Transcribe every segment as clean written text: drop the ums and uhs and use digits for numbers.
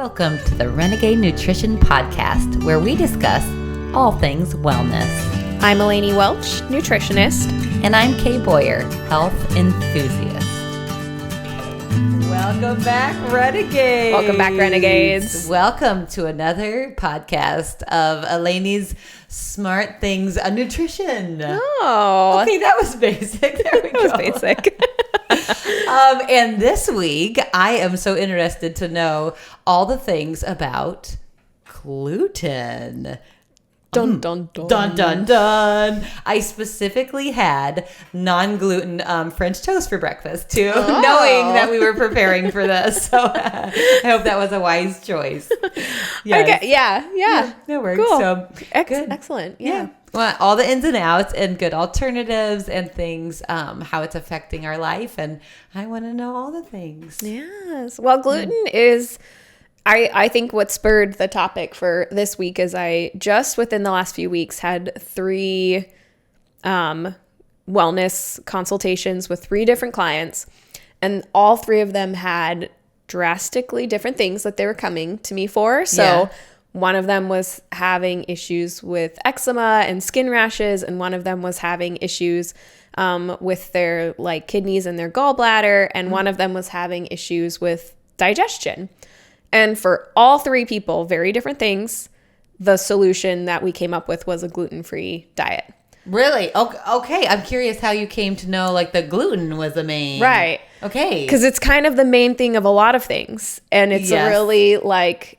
Welcome to the Renegade Nutrition Podcast, where we discuss all things wellness. I'm Eleni Welch, nutritionist. And I'm Kay Boyer, health enthusiast. Welcome back, Renegades. Welcome back, Renegades. Welcome to another podcast of Eleni's Smart Things on Nutrition. Oh. Okay, that was basic. There we go. That was basic. And this week, I am so interested to know all the things about gluten. Dun, dun, dun. Dun, dun, dun. I specifically had non-gluten French toast for breakfast, too, knowing that we were preparing for this. So I hope that was a wise choice. Yes. Okay. Yeah. That works. Cool. So, good. Excellent. Yeah. Well, all the ins and outs and good alternatives and things, how it's affecting our life. And I want to know all the things. Yes. Well, gluten is... I think what spurred the topic for this week is I just within the last few weeks had 3 wellness consultations with 3 different clients, and all 3 of them had drastically different things that they were coming to me for. So one of them was having issues with eczema and skin rashes, and one of them was having issues with their kidneys and their gallbladder, and one of them was having issues with digestion. And for all 3 people, very different things, the solution that we came up with was a gluten-free diet. Really? Okay. I'm curious how you came to know the gluten was the main. Right. Okay. Because it's kind of the main thing of a lot of things. And it's really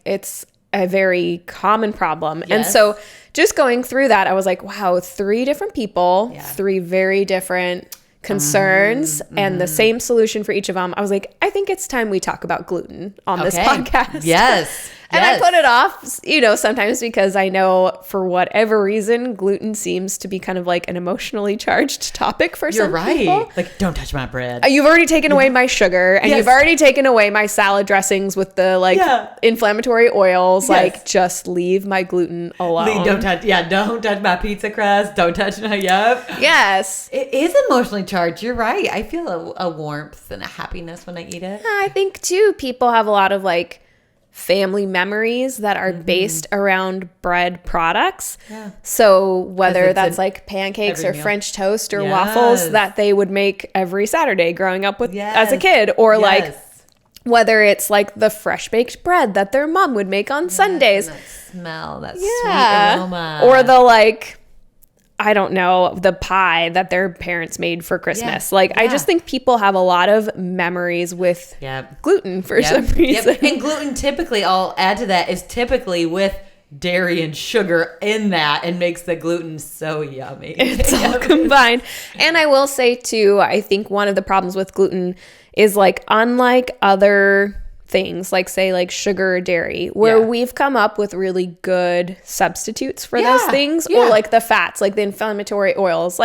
it's a very common problem. Yes. And so just going through that, I was like, wow, 3 different people, 3 very different concerns and the same solution for each of them. I was like, I think it's time we talk about gluten on this podcast. Yes. And I put it off, sometimes because I know for whatever reason, gluten seems to be kind of an emotionally charged topic for some people. You're right. Don't touch my bread. You've already taken away my sugar, and you've already taken away my salad dressings with the inflammatory oils. Yes. Just leave my gluten alone. Don't touch my pizza crust. Don't touch my, Yes. It is emotionally charged. You're right. I feel a warmth and a happiness when I eat it. I think too, people have a lot of family memories that are based around bread products. Yeah. So whether that's pancakes or French toast or waffles that they would make every Saturday growing up with as a kid, or whether it's the fresh baked bread that their mom would make on Sundays. And that smell, that sweet aroma. Or the I don't know, the pie that their parents made for Christmas. I just think people have a lot of memories with gluten for some reason. And gluten typically, I'll add to that, is typically with dairy and sugar in that, and makes the gluten so yummy. It's all combined. And I will say too, I think one of the problems with gluten is unlike other things say sugar or dairy, where we've come up with really good substitutes for those things, or the fats, the inflammatory oils,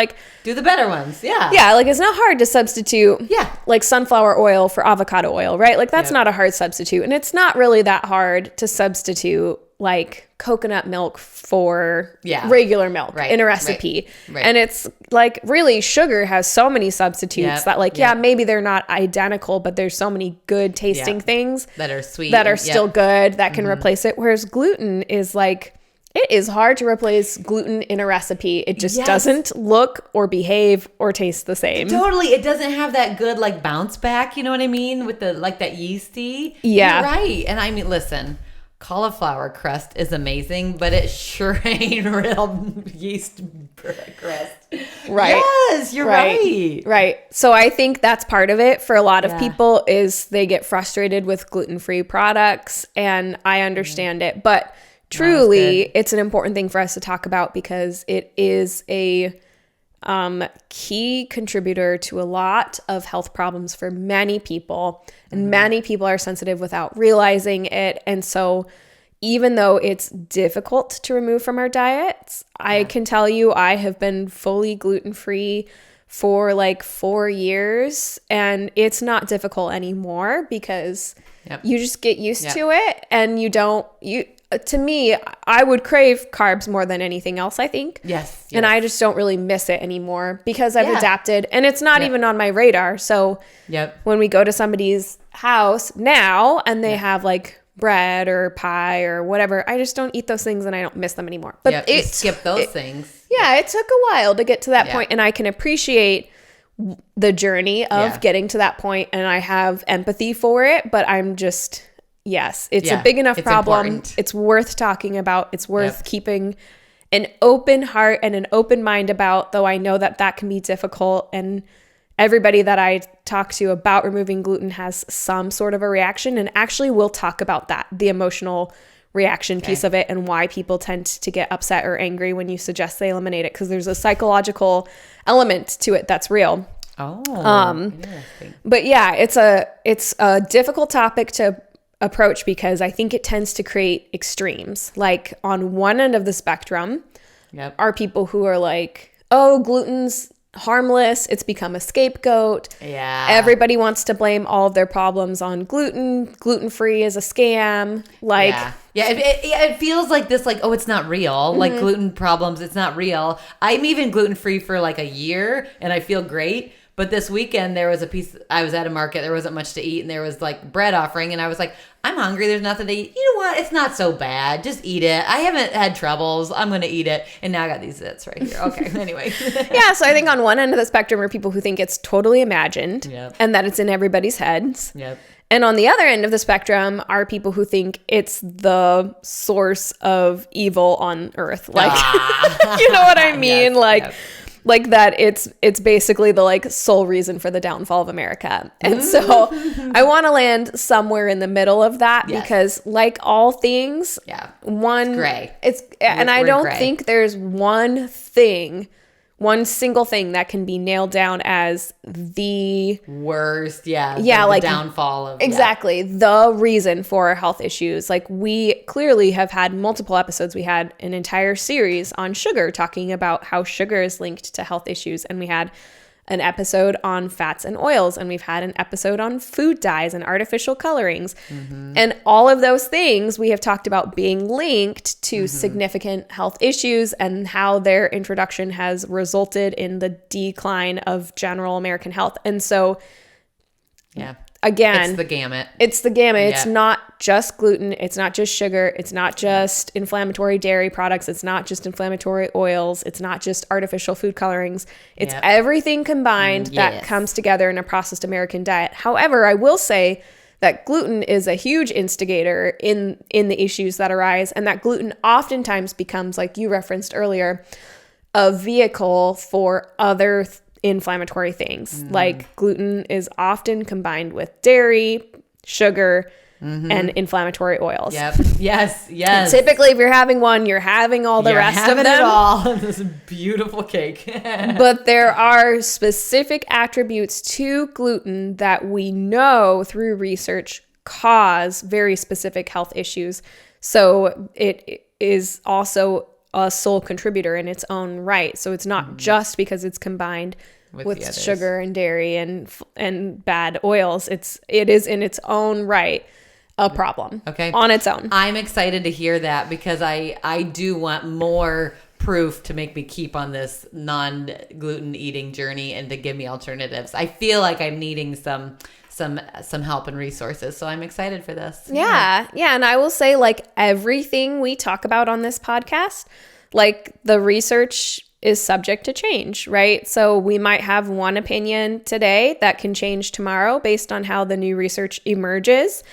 do the better ones. It's not hard to substitute sunflower oil for avocado oil, right? That's not a hard substitute, and it's not really that hard to substitute coconut milk for regular milk in a recipe. Right. And it's really sugar has so many substitutes that maybe they're not identical, but there's so many good tasting things that are sweet, that are still good, that can replace it. Whereas gluten is it is hard to replace gluten in a recipe. It just doesn't look or behave or taste the same. Totally. It doesn't have that good bounce back, you know what I mean? With the that yeasty. Yeah. You're right. And I mean, listen, cauliflower crust is amazing, but it sure ain't real yeast crust. Right. Yes, you're right. Right. So I think that's part of it for a lot of people, is they get frustrated with gluten-free products, and I understand it. But truly, it's an important thing for us to talk about, because it is a key contributor to a lot of health problems for many people, and many people are sensitive without realizing it. And so even though it's difficult to remove from our diets, I can tell you I have been fully gluten-free for 4 years, and it's not difficult anymore, because you just get used to it, and to me, I would crave carbs more than anything else, I think. Yes. And I just don't really miss it anymore, because I've adapted, and it's not even on my radar. So when we go to somebody's house now and they have bread or pie or whatever. I just don't eat those things and I don't miss them anymore. But you skip those things. Yeah, it took a while to get to that point, and I can appreciate the journey of getting to that point, and I have empathy for it, but I'm just, yes, it's a big enough problem. Important. It's worth talking about. It's worth keeping an open heart and an open mind about, though I know that that can be difficult, and everybody that I talk to about removing gluten has some sort of a reaction, and actually we'll talk about that, the emotional reaction piece of it, and why people tend to get upset or angry when you suggest they eliminate it, because there's a psychological element to it that's real. Interesting. But yeah, it's a difficult topic to approach because I think it tends to create extremes. Like on one end of the spectrum are people who are like, oh, gluten's harmless, it's become a scapegoat. Yeah. Everybody wants to blame all of their problems on gluten. Gluten-free is a scam. Like, it feels like this, like, oh, it's not real. Like gluten problems, it's not real. I'm even gluten-free for like a year and I feel great. But this weekend there was a piece, I was at a market, there wasn't much to eat, and there was like bread offering, and I was like, I'm hungry, there's nothing to eat. You know what? It's not so bad. Just eat it. I haven't had troubles. I'm going to eat it. And now I got these zits right here. Okay, anyway. Yeah, so I think on one end of the spectrum are people who think it's totally imagined and that it's in everybody's heads. Yep. And on the other end of the spectrum are people who think it's the source of evil on earth. Like, you know what I mean? Like that it's basically the like sole reason for the downfall of America. And so I want to land somewhere in the middle of that because like all things, one it's gray. I don't think there's one single thing that can be nailed down as the worst, the downfall of the reason for health issues. Like we clearly have had multiple episodes. We had an entire series on sugar talking about how sugar is linked to health issues, and we had an episode on fats and oils, and we've had an episode on food dyes and artificial colorings. And all of those things we have talked about being linked to significant health issues and how their introduction has resulted in the decline of general American health. And so, again, it's the gamut. It's not just gluten. It's not just sugar. It's not just inflammatory dairy products. It's not just inflammatory oils. It's not just artificial food colorings. It's everything combined that comes together in a processed American diet. However, I will say that gluten is a huge instigator in the issues that arise, and that gluten oftentimes becomes, like you referenced earlier, a vehicle for other inflammatory things. Like gluten is often combined with dairy, sugar, and inflammatory oils. Yes. And typically, if you're having one, you're having all the rest of them. It all. This beautiful cake. But there are specific attributes to gluten that we know through research cause very specific health issues. So it is also a sole contributor in its own right. So it's not just because it's combined with sugar and dairy and bad oils. It is in its own right a problem on its own. I'm excited to hear that because I do want more proof to make me keep on this non-gluten eating journey and to give me alternatives. I feel like I'm needing some help and resources. So I'm excited for this. Yeah. And I will say, like everything we talk about on this podcast, like the research is subject to change, right? So we might have one opinion today that can change tomorrow based on how the new research emerges.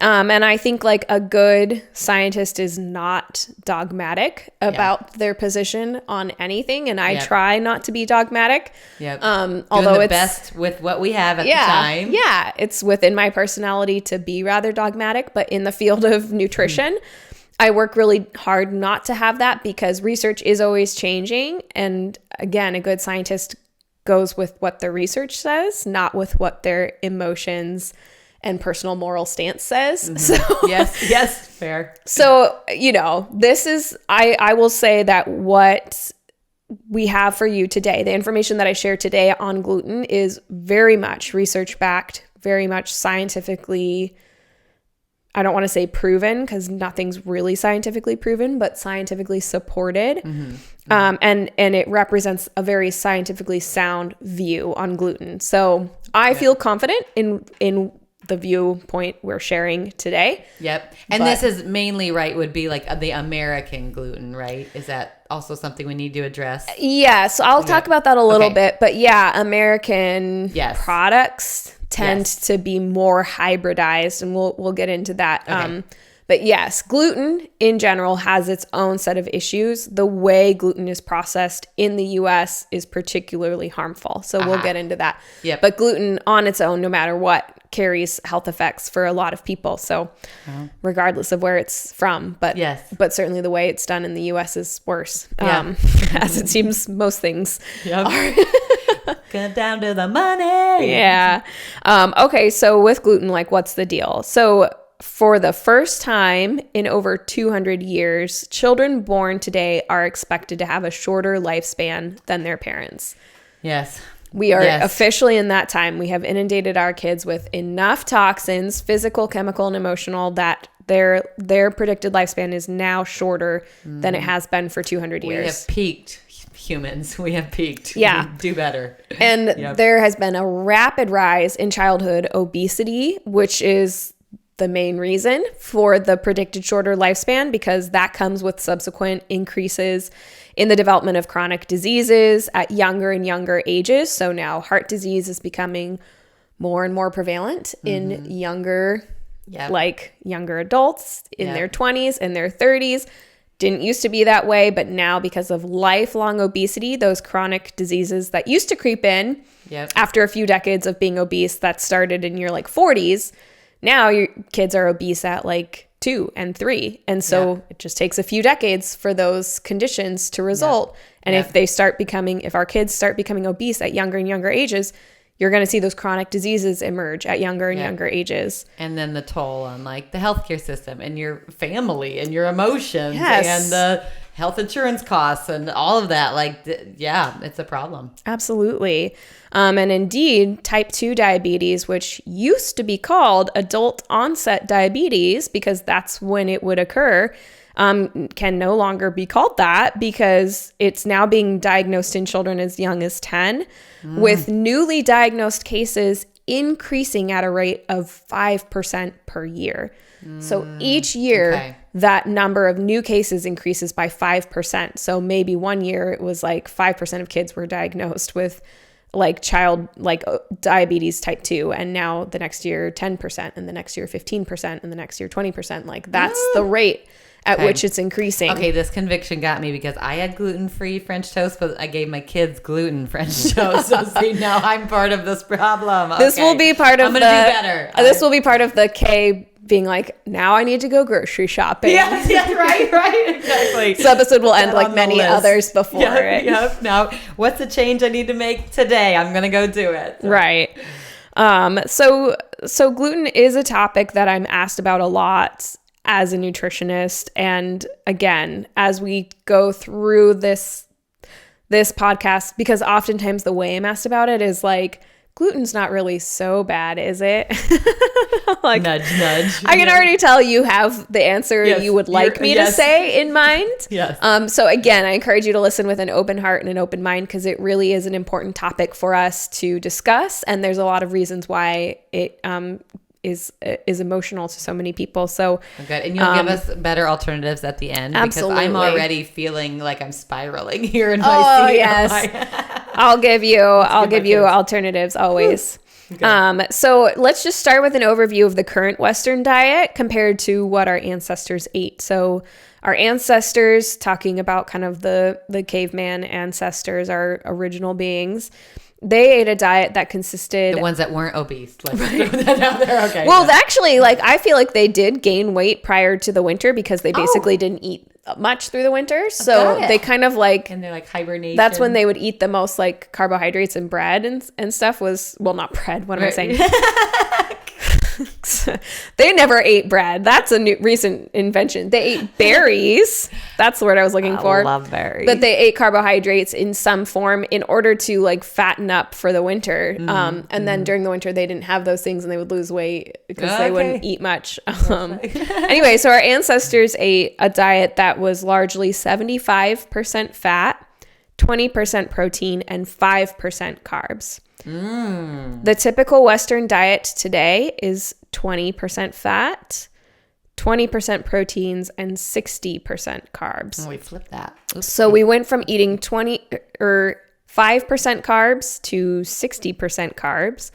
And I think like a good scientist is not dogmatic about their position on anything. And I try not to be dogmatic. Although it's best with what we have at the time. Yeah. It's within my personality to be rather dogmatic, but in the field of nutrition, I work really hard not to have that because research is always changing. And again, a good scientist goes with what the research says, not with what their emotions and personal moral stance says. So yes, fair. So, this is, I will say that what we have for you today, the information that I share today on gluten is very much research backed, very much scientifically, I don't want to say proven because nothing's really scientifically proven, but scientifically supported. And it represents a very scientifically sound view on gluten. So I feel confident in the viewpoint we're sharing today. Yep. And this is mainly, right, would be like the American gluten, right? Is that also something we need to address? Yeah, so I'll talk about that a little bit. But yeah, American products tend to be more hybridized, and we'll get into that. Okay. But yes, gluten in general has its own set of issues. The way gluten is processed in the US is particularly harmful. So we'll get into that. Yep. But gluten on its own, no matter what, carries health effects for a lot of people. So regardless of where it's from, but certainly the way it's done in the US is worse, as it seems most things are. Get down to the money. Yeah. Okay, so with gluten, like, what's the deal? So for the first time in over 200 years, children born today are expected to have a shorter lifespan than their parents. Yes. We are officially in that time. We have inundated our kids with enough toxins, physical, chemical, and emotional, that their predicted lifespan is now shorter than it has been for 200 years. We have peaked. Humans, we have peaked. Yeah. We do better. And there has been a rapid rise in childhood obesity, which is the main reason for the predicted shorter lifespan, because that comes with subsequent increases in the development of chronic diseases at younger and younger ages. So now heart disease is becoming more and more prevalent in younger adults in their 20s and their 30s. Didn't used to be that way, but now because of lifelong obesity, those chronic diseases that used to creep in after a few decades of being obese, that started in your 40s, now your kids are obese at 2 and 3. And so it just takes a few decades for those conditions to result. And if our kids start becoming obese at younger and younger ages, you're going to see those chronic diseases emerge at younger and younger ages. And then the toll on the healthcare system and your family and your emotions and the health insurance costs and all of that. It's a problem. Absolutely. And indeed, type 2 diabetes, which used to be called adult onset diabetes because that's when it would occur, can no longer be called that because it's now being diagnosed in children as young as 10, with newly diagnosed cases increasing at a rate of 5% per year. So each year, that number of new cases increases by 5%. So maybe one year it was 5% of kids were diagnosed with diabetes type 2, and now the next year 10%, and the next year 15%, and the next year 20%. That's the rate at which it's increasing. Okay, this conviction got me because I had gluten-free French toast, but I gave my kids gluten French toast. So see, now I'm part of this problem. This will be part of I'm going to do better. This will be part of the K being now I need to go grocery shopping. Yeah, right, exactly. This episode will end like many others before it. Yep. Now, what's the change I need to make today? I'm going to go do it. Right. So gluten is a topic that I'm asked about a lot as a nutritionist. And again, as we go through this podcast, because oftentimes the way I'm asked about it is gluten's not really so bad, is it? Nudge, nudge. I can already tell you have the answer you would like me to say in mind. Yes. So again, I encourage you to listen with an open heart and an open mind, because it really is an important topic for us to discuss. And there's a lot of reasons why it is emotional to so many people. So good. And you'll give us better alternatives at the end. Absolutely. Because I'm already feeling like I'm spiraling here in my seat. Yes. I'll give you alternatives always. So let's just start with an overview of the current Western diet compared to what our ancestors ate. So our ancestors, talking about kind of the caveman ancestors, our original beings, they ate a diet that consisted... The ones that weren't obese. Right. Okay. Well, actually, I feel like they did gain weight prior to the winter because they basically didn't eat much through the winter. So they kind of And they're hibernation. That's when they would eat the most carbohydrates, and bread and stuff was... Well, not bread. What am I saying? They never ate bread. That's a new recent invention. They ate berries. That's the word I was looking for. I love berries. But they ate carbohydrates in some form in order to fatten up for the winter. And then during the winter, they didn't have those things and they would lose weight because they wouldn't eat much. Anyway, so our ancestors ate a diet that was largely 75% fat, 20% protein, and 5% carbs. The typical Western diet today is 20% fat, 20% proteins, and 60% carbs. Oh, we flipped that. Oops. So we went from eating 5% carbs to 60% carbs,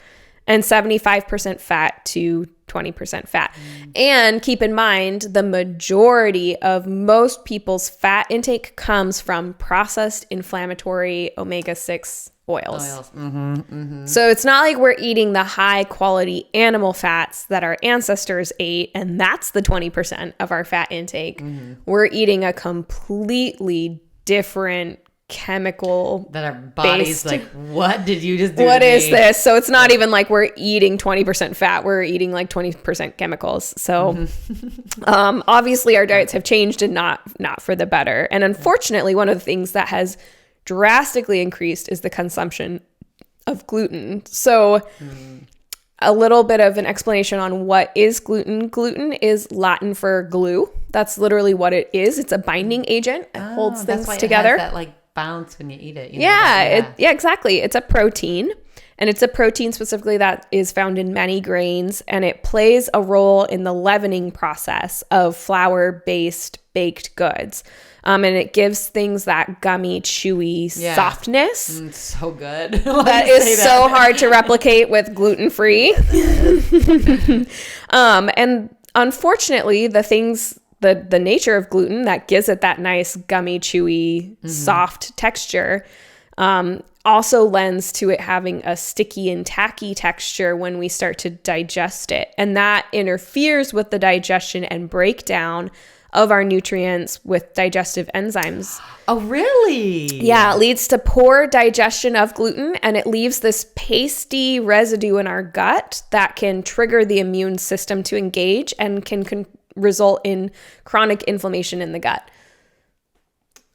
and 75% fat to 20% fat. And keep in mind, the majority of most people's fat intake comes from processed inflammatory omega-6 oils. So it's not like we're eating the high quality animal fats that our ancestors ate, and that's the 20% of our fat intake. We're eating a completely different chemical that our body's like, what did you just do? What is this? So it's not even like we're eating 20% fat, we're eating like 20% chemicals. So obviously our diets have changed, and not for the better. And unfortunately, one of the things that has drastically increased is the consumption of gluten. So a little bit of an explanation on what is gluten. Gluten is Latin for glue. That's literally what it is. It's a binding agent. It holds things together. It has that like bounce when you eat it. Yeah, exactly. It's a protein, and it's a protein specifically that is found in many grains, and it plays a role in the leavening process of flour-based baked goods. And it gives things that gummy, chewy softness. So good. That is so hard to replicate with gluten-free. And unfortunately, the nature of gluten that gives it that nice gummy, chewy, soft texture also lends to it having a sticky and tacky texture when we start to digest it. And that interferes with the digestion and breakdown of our nutrients with digestive enzymes. Oh, really? Yeah, it leads to poor digestion of gluten, and it leaves this pasty residue in our gut that can trigger the immune system to engage and can result in chronic inflammation in the gut.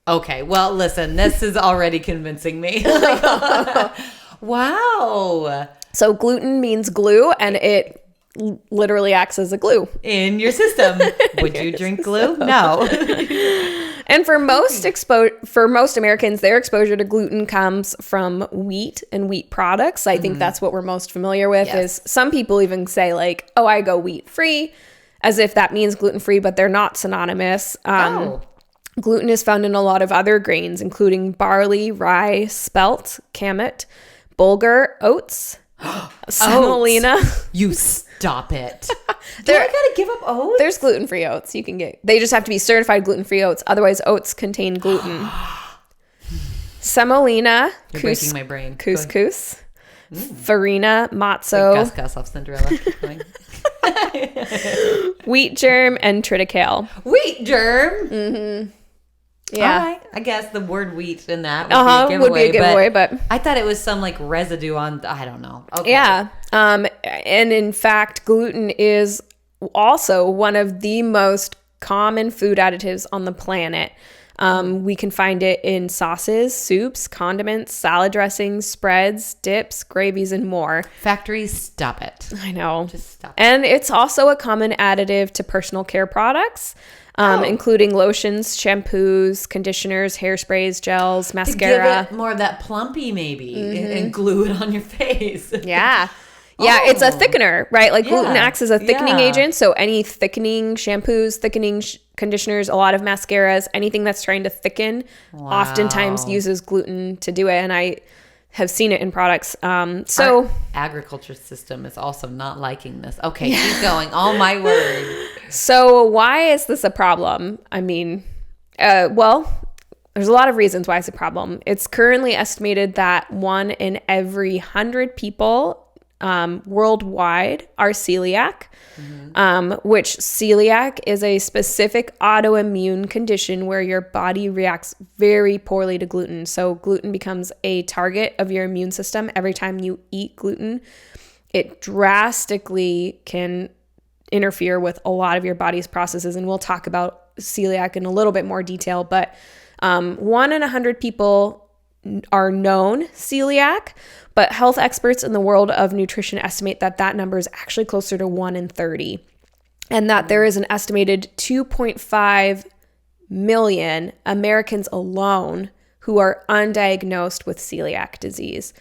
Okay, well, listen, this is already convincing me. Wow. So gluten means glue, and it literally acts as a glue in your system. Would you drink glue? No. And for most Americans, their exposure to gluten comes from wheat and wheat products. I think that's what we're most familiar with. Yes. Is some people even say like, oh, I go wheat free, as if that means gluten free, but they're not synonymous. Gluten is found in a lot of other grains, including barley, rye, spelt, kamut, bulgur, oats, semolina. You stop it. Do I gotta give up oats? There's gluten-free oats you can get. They just have to be certified gluten-free oats. Otherwise, oats contain gluten. Semolina. You're breaking my brain. Couscous. Farina, matzo. Gus off Cinderella. Wheat germ and triticale. Wheat germ? Yeah. All right. I guess the word wheat in that would be a giveaway, but I thought it was some like residue on, I don't know. Okay. Yeah. And in fact, gluten is also one of the most common food additives on the planet. We can find it in sauces, soups, condiments, salad dressings, spreads, dips, gravies, and more. Factories, stop it. I know. Just stop it. And it's also a common additive to personal care products. Including lotions, shampoos, conditioners, hairsprays, gels, mascara. To give it more of that plumpy maybe and glue it on your face. Yeah. Yeah, it's a thickener, right? Like gluten acts as a thickening agent. So any thickening shampoos, thickening conditioners, a lot of mascaras, anything that's trying to thicken oftentimes uses gluten to do it. And I have seen it in products. So our agriculture system is also not liking this. Okay, keep going. Oh my word. So why is this a problem? I mean, well, there's a lot of reasons why it's a problem. It's currently estimated that 1 in every 100 people worldwide are celiac, which celiac is a specific autoimmune condition where your body reacts very poorly to gluten. So gluten becomes a target of your immune system every time you eat gluten. It drastically can interfere with a lot of your body's processes, and we'll talk about celiac in a little bit more detail, but 1 in 100 people are known celiac, but health experts in the world of nutrition estimate that that number is actually closer to 1 in 30, and that there is an estimated 2.5 million Americans alone who are undiagnosed with celiac disease.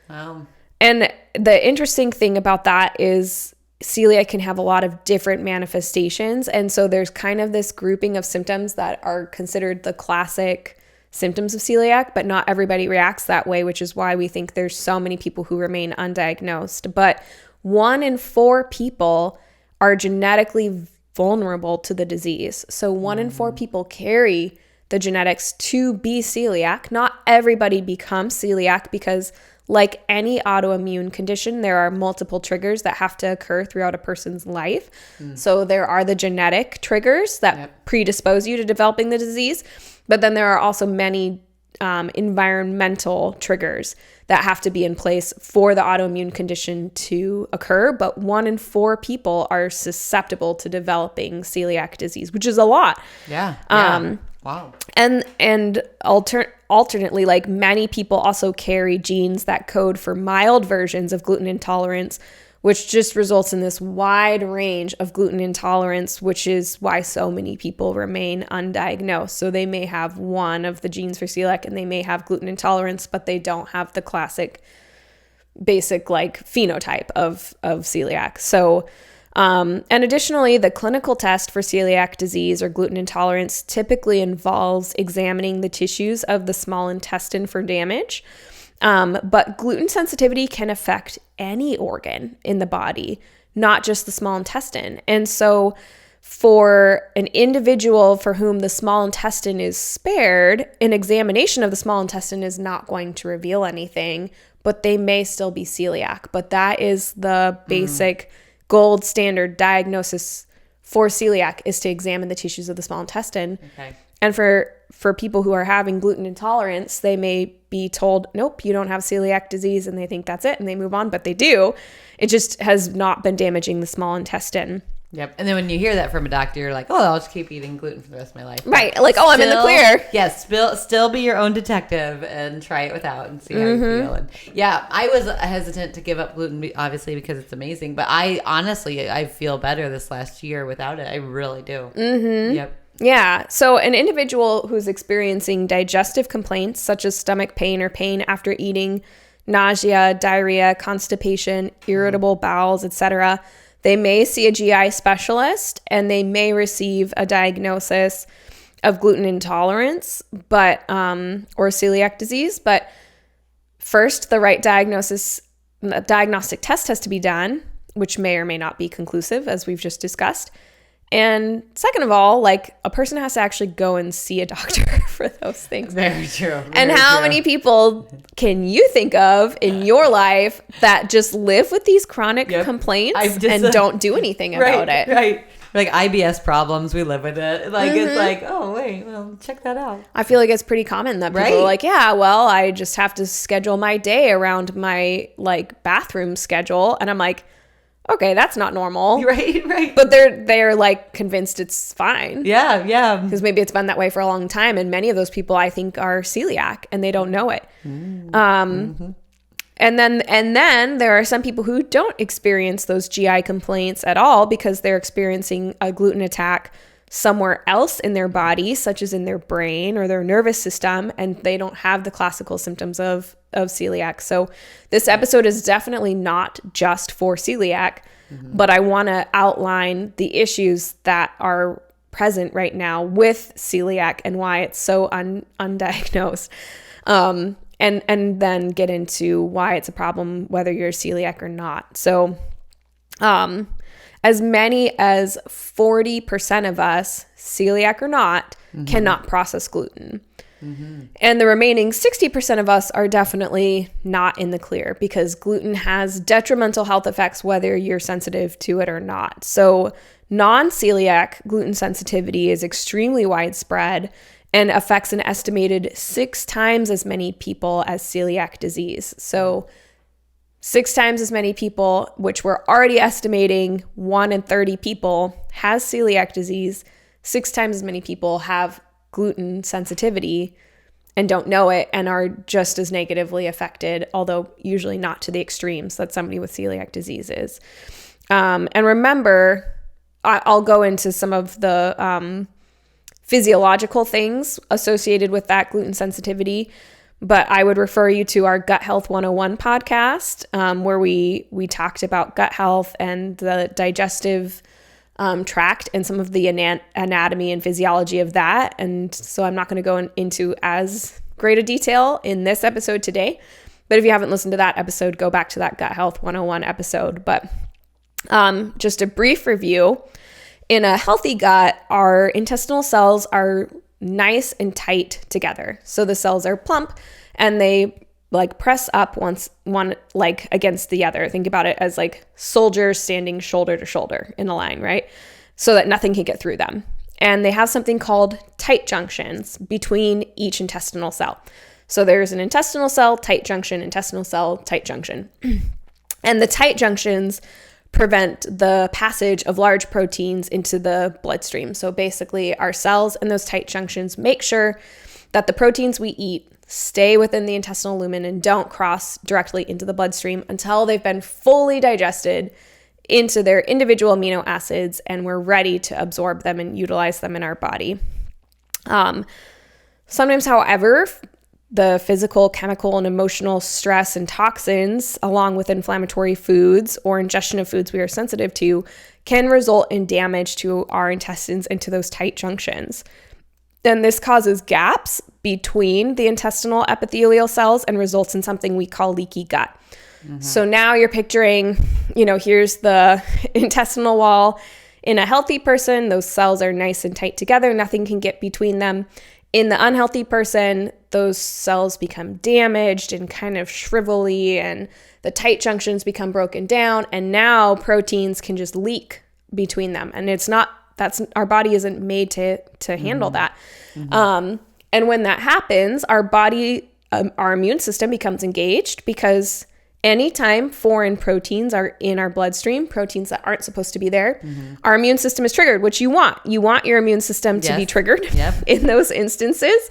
Wow. And the interesting thing about that is celiac can have a lot of different manifestations. And so there's kind of this grouping of symptoms that are considered the classic symptoms of celiac, but not everybody reacts that way, which is why we think there's so many people who remain undiagnosed. But 1 in 4 people are genetically vulnerable to the disease. So 1 in 4 people carry the genetics to be celiac. Not everybody becomes celiac because, like any autoimmune condition, there are multiple triggers that have to occur throughout a person's life. So there are the genetic triggers that predispose you to developing the disease, but then there are also many environmental triggers that have to be in place for the autoimmune condition to occur. But 1 in 4 people are susceptible to developing celiac disease, which is a lot. Yeah. Wow. And alternately, like, many people also carry genes that code for mild versions of gluten intolerance, which just results in this wide range of gluten intolerance, which is why so many people remain undiagnosed. So they may have one of the genes for celiac and they may have gluten intolerance, but they don't have the classic basic like phenotype of celiac. So and additionally, the clinical test for celiac disease or gluten intolerance typically involves examining the tissues of the small intestine for damage. But gluten sensitivity can affect any organ in the body, not just the small intestine. And so for an individual for whom the small intestine is spared, an examination of the small intestine is not going to reveal anything, but they may still be celiac. But that is the basic gold standard diagnosis for celiac, is to examine the tissues of the small intestine. Okay. And for people who are having gluten intolerance, they may be told, nope, you don't have celiac disease, and they think that's it, and they move on, but they do. It just has not been damaging the small intestine. Yep. And then when you hear that from a doctor, you're like, oh, I'll just keep eating gluten for the rest of my life. Right. Like, I'm in the clear. Yes. Still be your own detective and try it without and see how you feel. And yeah, I was hesitant to give up gluten, obviously, because it's amazing. But I feel better this last year without it. I really do. Mm-hmm. Yep. Yeah. So an individual who's experiencing digestive complaints such as stomach pain or pain after eating, nausea, diarrhea, constipation, irritable bowels, etc., they may see a GI specialist and they may receive a diagnosis of gluten intolerance, or celiac disease. But first, the right diagnostic test has to be done, which may or may not be conclusive, as we've just discussed. And second of all, like, a person has to actually go and see a doctor for those things. Very true. And how many people can you think of in your life that just live with these chronic complaints and don't do anything about it? Right. Like IBS problems, we live with it. Like, it's like, oh, wait, well, check that out. I feel like it's pretty common that people are like, yeah, well, I just have to schedule my day around my, like, bathroom schedule. And I'm like, okay, that's not normal. Right. But they're like convinced it's fine. Yeah. Because maybe it's been that way for a long time. And many of those people, I think, are celiac and they don't know it. And then there are some people who don't experience those GI complaints at all because they're experiencing a gluten attack somewhere else in their body, such as in their brain or their nervous system, and they don't have the classical symptoms of celiac. So this episode is definitely not just for celiac, but I want to outline the issues that are present right now with celiac and why it's so undiagnosed. And then get into why it's a problem, whether you're celiac or not. So, as many as 40% of us, celiac or not, cannot process gluten. And the remaining 60% of us are definitely not in the clear because gluten has detrimental health effects whether you're sensitive to it or not. So non-celiac gluten sensitivity is extremely widespread and affects an estimated 6 times as many people as celiac disease. So 6 times as many people, which we're already estimating 1 in 30 people has celiac disease. 6 times as many people have gluten sensitivity and don't know it and are just as negatively affected, although usually not to the extremes that somebody with celiac disease is. And remember, I'll go into some of the physiological things associated with that gluten sensitivity, But I would refer you to our Gut Health 101 podcast, where we talked about gut health and the digestive tract and some of the anatomy and physiology of that. And so I'm not going to go into as great a detail in this episode today. But if you haven't listened to that episode, go back to that Gut Health 101 episode. But just a brief review. In a healthy gut, our intestinal cells are nice and tight together. So the cells are plump and they like press up one like against the other. Think about it as like soldiers standing shoulder to shoulder in a line, right? So that nothing can get through them. And they have something called tight junctions between each intestinal cell. So there's an intestinal cell, tight junction, intestinal cell, tight junction. And the tight junctions prevent the passage of large proteins into the bloodstream. So basically our cells and those tight junctions make sure that the proteins we eat stay within the intestinal lumen and don't cross directly into the bloodstream until they've been fully digested into their individual amino acids and we're ready to absorb them and utilize them in our body. Sometimes, however, the physical, chemical, and emotional stress and toxins, along with inflammatory foods or ingestion of foods we are sensitive to, can result in damage to our intestines and to those tight junctions. Then this causes gaps between the intestinal epithelial cells and results in something we call leaky gut. Mm-hmm. So now you're picturing, here's the intestinal wall. In a healthy person, those cells are nice and tight together. Nothing can get between them. In the unhealthy person, those cells become damaged and kind of shrivelly and the tight junctions become broken down and now proteins can just leak between them. And our body isn't made to handle that. Mm-hmm. And when that happens, our body, our immune system becomes engaged because anytime foreign proteins are in our bloodstream, proteins that aren't supposed to be there, our immune system is triggered, which you want. You want your immune system to be triggered in those instances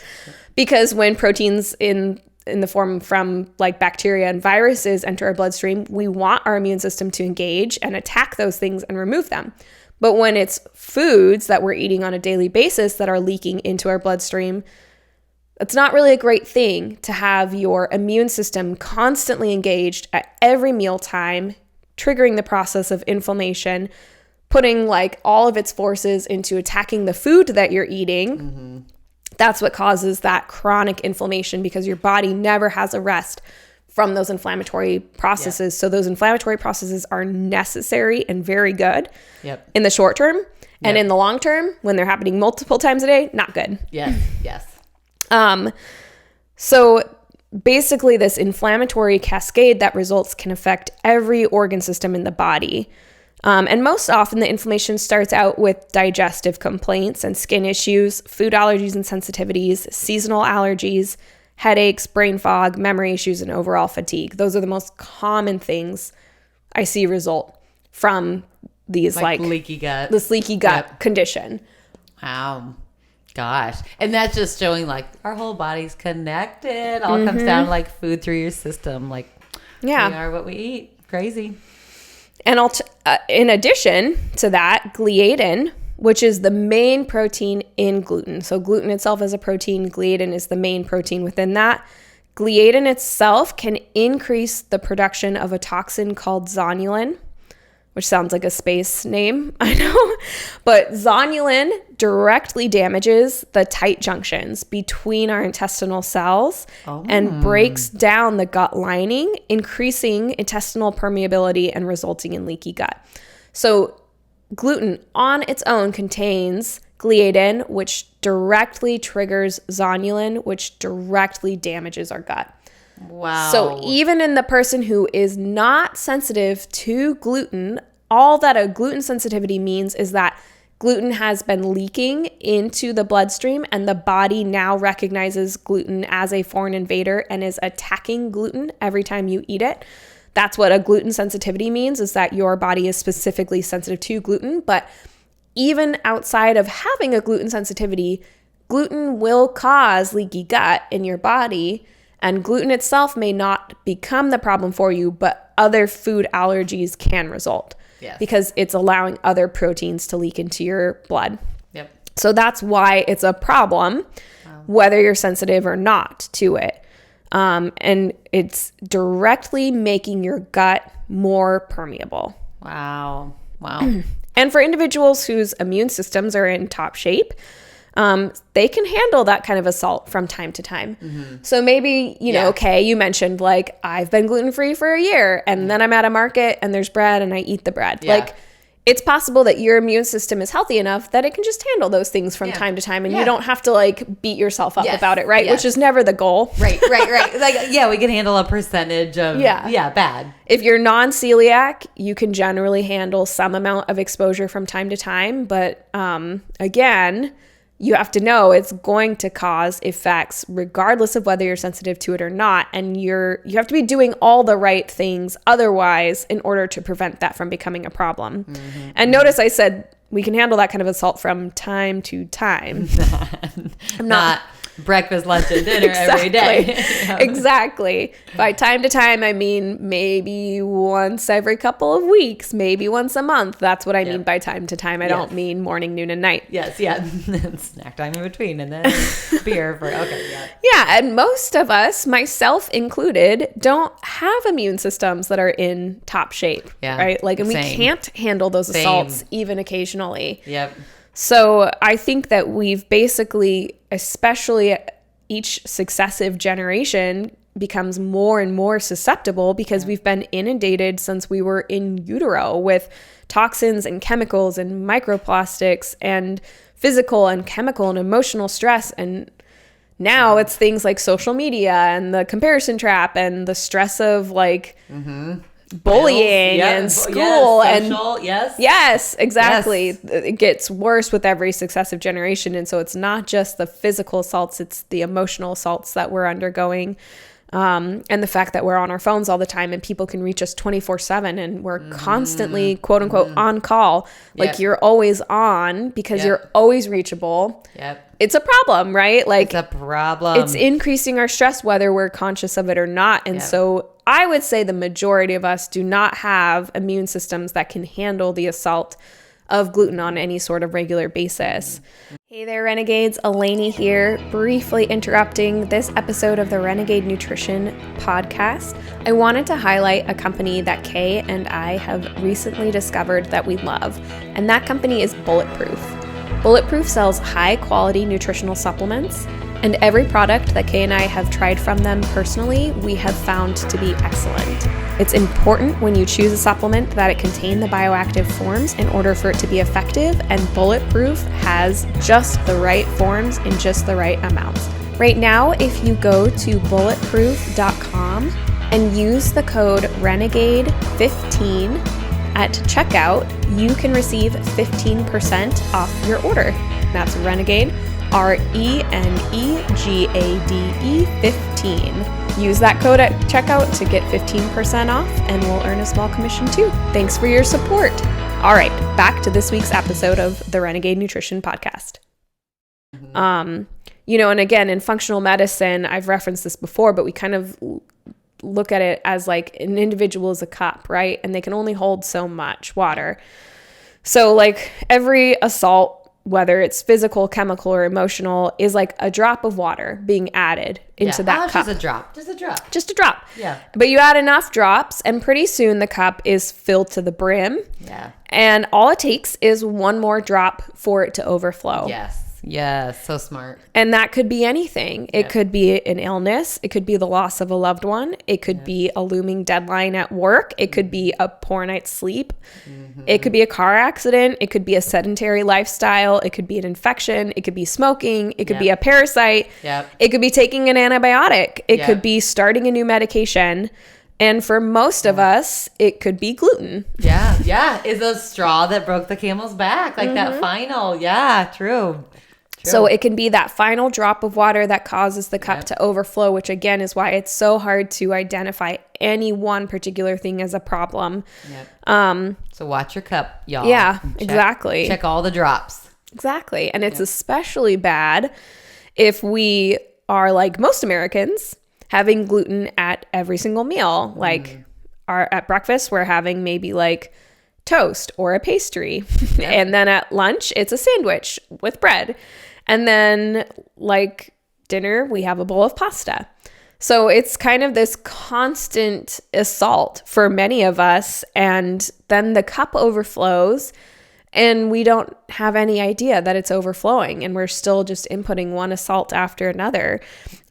because when proteins in the form from like bacteria and viruses enter our bloodstream, we want our immune system to engage and attack those things and remove them. But when it's foods that we're eating on a daily basis that are leaking into our bloodstream, it's not really a great thing to have your immune system constantly engaged at every mealtime, triggering the process of inflammation, putting like all of its forces into attacking the food that you're eating. Mm-hmm. That's what causes that chronic inflammation because your body never has a rest from those inflammatory processes. So those inflammatory processes are necessary and very good in the short term. And in the long term, when they're happening multiple times a day, not good. Yes. So basically this inflammatory cascade that results can affect every organ system in the body. And most often the inflammation starts out with digestive complaints and skin issues, food allergies and sensitivities, seasonal allergies, headaches, brain fog, memory issues, and overall fatigue. Those are the most common things I see result from these like leaky gut. This leaky gut condition. Wow. Gosh. And that's just showing like our whole body's connected. All comes down like food through your system. Like we are what we eat. Crazy. And in addition to that, gliadin, which is the main protein in gluten. So gluten itself is a protein. Gliadin is the main protein within that. Gliadin itself can increase the production of a toxin called zonulin, which sounds like a space name, I know. But zonulin directly damages the tight junctions between our intestinal cells and breaks down the gut lining, increasing intestinal permeability and resulting in leaky gut. So gluten on its own contains gliadin, which directly triggers zonulin, which directly damages our gut. Wow. So even in the person who is not sensitive to gluten, all that a gluten sensitivity means is that gluten has been leaking into the bloodstream and the body now recognizes gluten as a foreign invader and is attacking gluten every time you eat it. That's what a gluten sensitivity means, is that your body is specifically sensitive to gluten. But even outside of having a gluten sensitivity, gluten will cause leaky gut in your body. And gluten itself may not become the problem for you, but other food allergies can result because it's allowing other proteins to leak into your blood. So that's why it's a problem, whether you're sensitive or not to it. And it's directly making your gut more permeable. Wow. Wow. And for individuals whose immune systems are in top shape, they can handle that kind of assault from time to time. So maybe, you know, okay, you mentioned like I've been gluten-free for a year and then I'm at a market and there's bread and I eat the bread. Like it's possible that your immune system is healthy enough that it can just handle those things from time to time and you don't have to like beat yourself up about it, right? Which is never the goal. Right. Like, we can handle a percentage of, bad. If you're non-celiac, you can generally handle some amount of exposure from time to time. But again, you have to know it's going to cause effects regardless of whether you're sensitive to it or not. And you have to be doing all the right things otherwise in order to prevent that from becoming a problem. And notice I said we can handle that kind of assault from time to time. I'm not breakfast, lunch, and dinner every day. Exactly. By time to time, I mean maybe once every couple of weeks, maybe once a month. That's what I mean by time to time. I don't mean morning, noon, and night. Snack time in between, and then beer for, and most of us, myself included, don't have immune systems that are in top shape, right? Like, and we can't handle those assaults even occasionally. So I think that we've basically, especially each successive generation, becomes more and more susceptible because we've been inundated since we were in utero with toxins and chemicals and microplastics and physical and chemical and emotional stress. And now it's things like social media and the comparison trap and the stress of like bullying and school yes, exactly. It gets worse with every successive generation. And so it's not just the physical assaults, it's the emotional assaults that we're undergoing. And the fact that we're on our phones all the time and people can reach us 24/7 and we're constantly quote unquote on call. Like you're always on because you're always reachable. It's a problem, right? Like it's a problem. It's increasing our stress whether we're conscious of it or not. And so I would say the majority of us do not have immune systems that can handle the assault of gluten on any sort of regular basis. Hey there, Renegades. Eleni here, briefly interrupting this episode of the Renegade Nutrition podcast. I wanted to highlight a company that Kay and I have recently discovered that we love, and that company is Bulletproof. Bulletproof sells high-quality nutritional supplements, and every product that Kay and I have tried from them personally, we have found to be excellent. It's important when you choose a supplement that it contain the bioactive forms in order for it to be effective, and Bulletproof has just the right forms in just the right amounts. Right now, if you go to bulletproof.com and use the code RENEGADE15 at checkout, you can receive 15% off your order. That's Renegade, RENEGADE 15. Use that code at checkout to get 15% off, and we'll earn a small commission too. Thanks for your support. All right, back to this week's episode of the Renegade Nutrition Podcast. You know, and again, in functional medicine, I've referenced this before, but we kind of look at it as like an individual is a cup, right? And they can only hold so much water. So like every assault, whether it's physical, chemical, or emotional, is like a drop of water being added into that cup. Just a drop. Yeah. But you add enough drops and pretty soon the cup is filled to the brim. Yeah. And all it takes is one more drop for it to overflow. Yes, so smart. And that could be anything. It could be an illness. It could be the loss of a loved one. It could be a looming deadline at work. It could be a poor night's sleep. It could be a car accident. It could be a sedentary lifestyle. It could be an infection. It could be smoking. It could be a parasite. It could be taking an antibiotic. It could be starting a new medication. And for most of us, it could be gluten. Is the straw that broke the camel's back, like that final. True. So it can be that final drop of water that causes the cup to overflow, which again is why it's so hard to identify any one particular thing as a problem. So watch your cup, y'all. Exactly. Check all the drops. Exactly. And it's especially bad if we are like most Americans having gluten at every single meal. Like at breakfast, we're having maybe like toast or a pastry. And then at lunch, it's a sandwich with bread. And then like dinner, we have a bowl of pasta. So it's kind of this constant assault for many of us. And then the cup overflows and we don't have any idea that it's overflowing. And we're still just inputting one assault after another.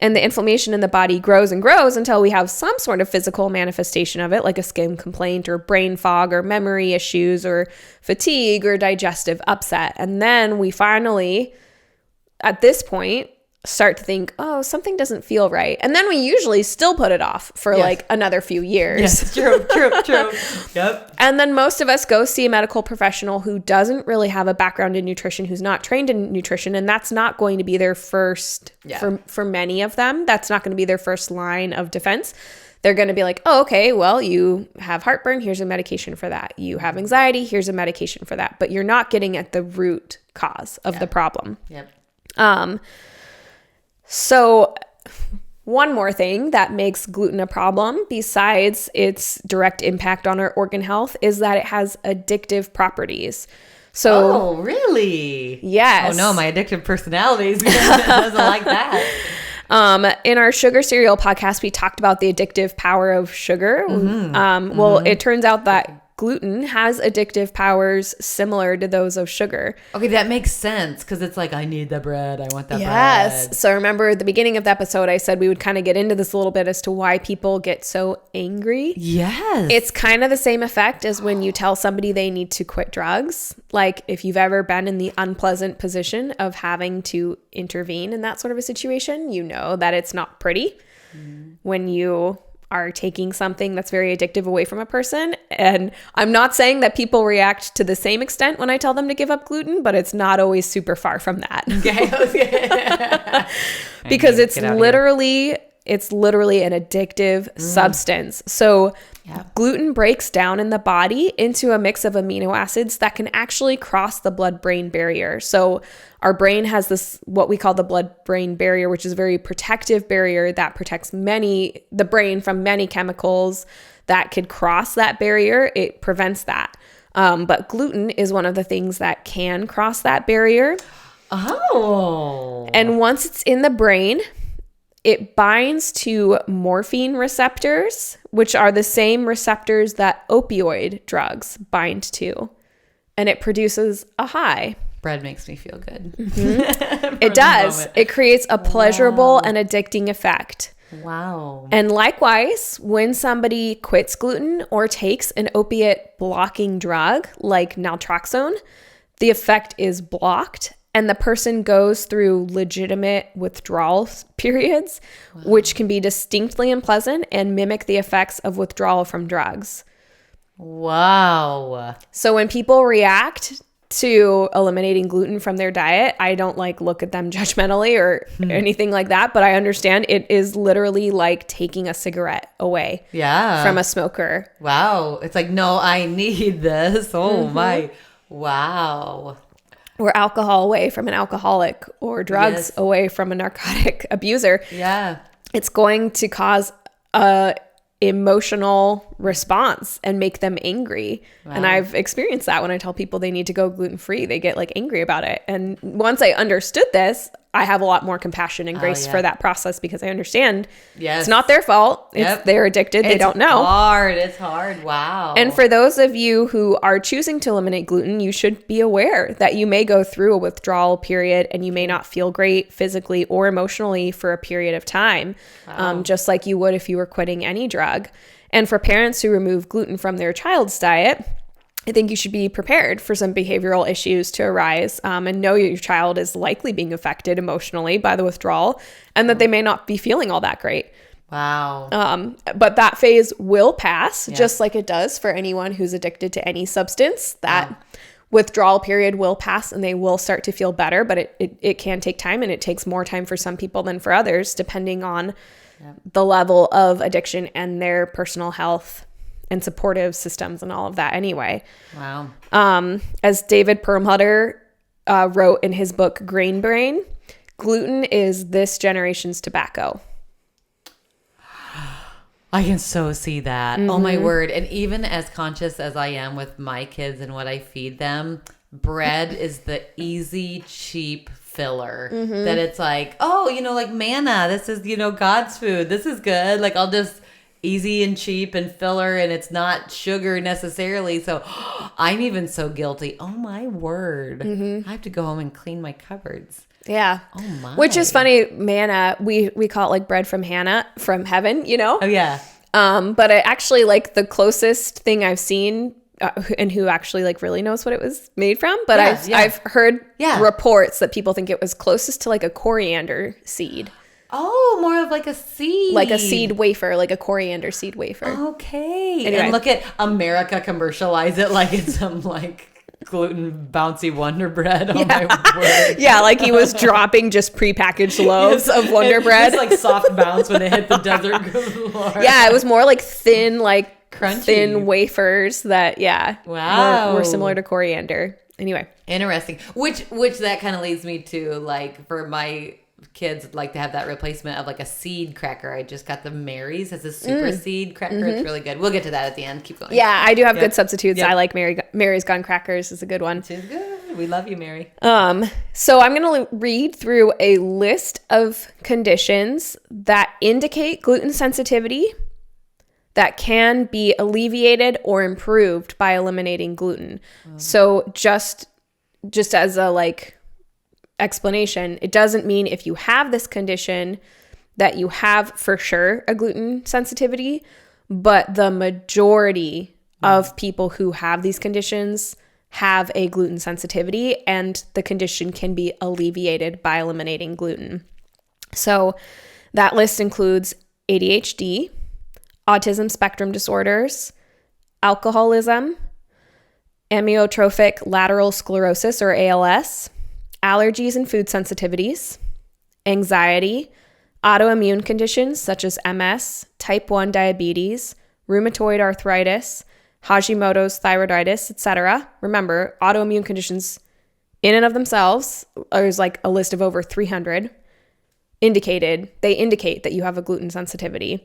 And the inflammation in the body grows and grows until we have some sort of physical manifestation of it, like a skin complaint or brain fog or memory issues or fatigue or digestive upset. And then we finally, at this point, start to think, oh, something doesn't feel right. And then we usually still put it off for like another few years. Yes, true. Yep. And then most of us go see a medical professional who doesn't really have a background in nutrition, who's not trained in nutrition. And that's not going to be their first, for many of them, that's not going to be their first line of defense. They're going to be like, oh, okay, well, you have heartburn. Here's a medication for that. You have anxiety. Here's a medication for that. But you're not getting at the root cause of the problem. Yep. So one more thing that makes gluten a problem, besides its direct impact on our organ health, is that it has addictive properties. So, oh, really? Yes. Oh, no, my addictive personality doesn't like that. In our Sugar Cereal podcast, we talked about the addictive power of sugar. Well, it turns out that gluten has addictive powers similar to those of sugar. Okay, that makes sense because it's like, I need the bread. I want that bread. Yes. So remember at the beginning of the episode, I said we would kind of get into this a little bit as to why people get so angry. Yes. It's kind of the same effect as when you tell somebody they need to quit drugs. Like if you've ever been in the unpleasant position of having to intervene in that sort of a situation, you know that it's not pretty when you are taking something that's very addictive away from a person. And I'm not saying that people react to the same extent when I tell them to give up gluten, but it's not always super far from that. Okay. Because it's literally an addictive substance. So gluten breaks down in the body into a mix of amino acids that can actually cross the blood-brain barrier. So our brain has this, what we call the blood-brain barrier, which is a very protective barrier that protects the brain from many chemicals that could cross that barrier. It prevents that. But gluten is one of the things that can cross that barrier. Oh. And once it's in the brain, it binds to morphine receptors, which are the same receptors that opioid drugs bind to. And it produces a high. Bread makes me feel good. It does. It creates a pleasurable and addicting effect. Wow. And likewise, when somebody quits gluten or takes an opiate blocking drug like naltrexone, the effect is blocked and the person goes through legitimate withdrawal periods, which can be distinctly unpleasant and mimic the effects of withdrawal from drugs. Wow. So when people react to eliminating gluten from their diet, I don't look at them judgmentally or anything like that, but I understand it is literally like taking a cigarette away from a smoker. Wow. It's like, no, I need this. Oh my. Wow. Or alcohol away from an alcoholic or drugs away from a narcotic abuser. Yeah. It's going to cause a emotional response and make them angry. Wow. And I've experienced that when I tell people they need to go gluten-free, they get angry about it. And once I understood this, I have a lot more compassion and grace for that process because I understand it's not their fault. They're addicted. They don't know. It's hard. Wow. And for those of you who are choosing to eliminate gluten, you should be aware that you may go through a withdrawal period and you may not feel great physically or emotionally for a period of time, just like you would if you were quitting any drug. And for parents who remove gluten from their child's diet, I think you should be prepared for some behavioral issues to arise and know your child is likely being affected emotionally by the withdrawal and that they may not be feeling all that great. Wow. But that phase will pass just like it does for anyone who's addicted to any substance. That withdrawal period will pass and they will start to feel better, but it can take time and it takes more time for some people than for others depending on the level of addiction and their personal health and supportive systems and all of that anyway. Wow. As David Perlmutter wrote in his book, Grain Brain, gluten is this generation's tobacco. I can so see that. Oh my word. And even as conscious as I am with my kids and what I feed them, bread is the easy, cheap, filler that it's like, oh, like manna, this is, God's food. This is good. Like I'll just easy and cheap and filler, and it's not sugar necessarily. So I'm even so guilty. Oh my word. I have to go home and clean my cupboards. Yeah. Oh my. Which is funny. Manna, we call it like bread from heaven, Oh yeah. But I actually like the closest thing I've seen and who actually like really knows what it was made from. But I've heard reports that people think it was closest to like a coriander seed. Oh, more of like a seed. Like a seed wafer, like a coriander seed wafer. Okay. Anyway. And look at America commercialize it like it's some like gluten bouncy Wonder Bread. Oh my word. Yeah, like he was dropping just prepackaged loaves of Wonder Bread. It's like soft bounce when they hit the desert floor. Yeah, it was more like thin, like crunchy thin wafers that were similar to coriander. Anyway. Interesting. Which that kind of leads me to like for my kids like to have that replacement of like a seed cracker. I just got the Mary's as a super seed cracker. It's really good. We'll get to that at the end. Keep going. Yeah, I do have good substitutes. I like Mary's Gone Crackers is a good one. She's good. We love you, Mary. So I'm going to read through a list of conditions that indicate gluten sensitivity that can be alleviated or improved by eliminating gluten. So just as a like explanation, it doesn't mean if you have this condition that you have for sure a gluten sensitivity, but the majority of people who have these conditions have a gluten sensitivity, and the condition can be alleviated by eliminating gluten. So that list includes ADHD, autism spectrum disorders, alcoholism, amyotrophic lateral sclerosis or ALS, allergies and food sensitivities, anxiety, autoimmune conditions such as MS, type 1 diabetes, rheumatoid arthritis, Hashimoto's thyroiditis, etc. Remember, autoimmune conditions in and of themselves, there's like a list of over 300, indicate that you have a gluten sensitivity.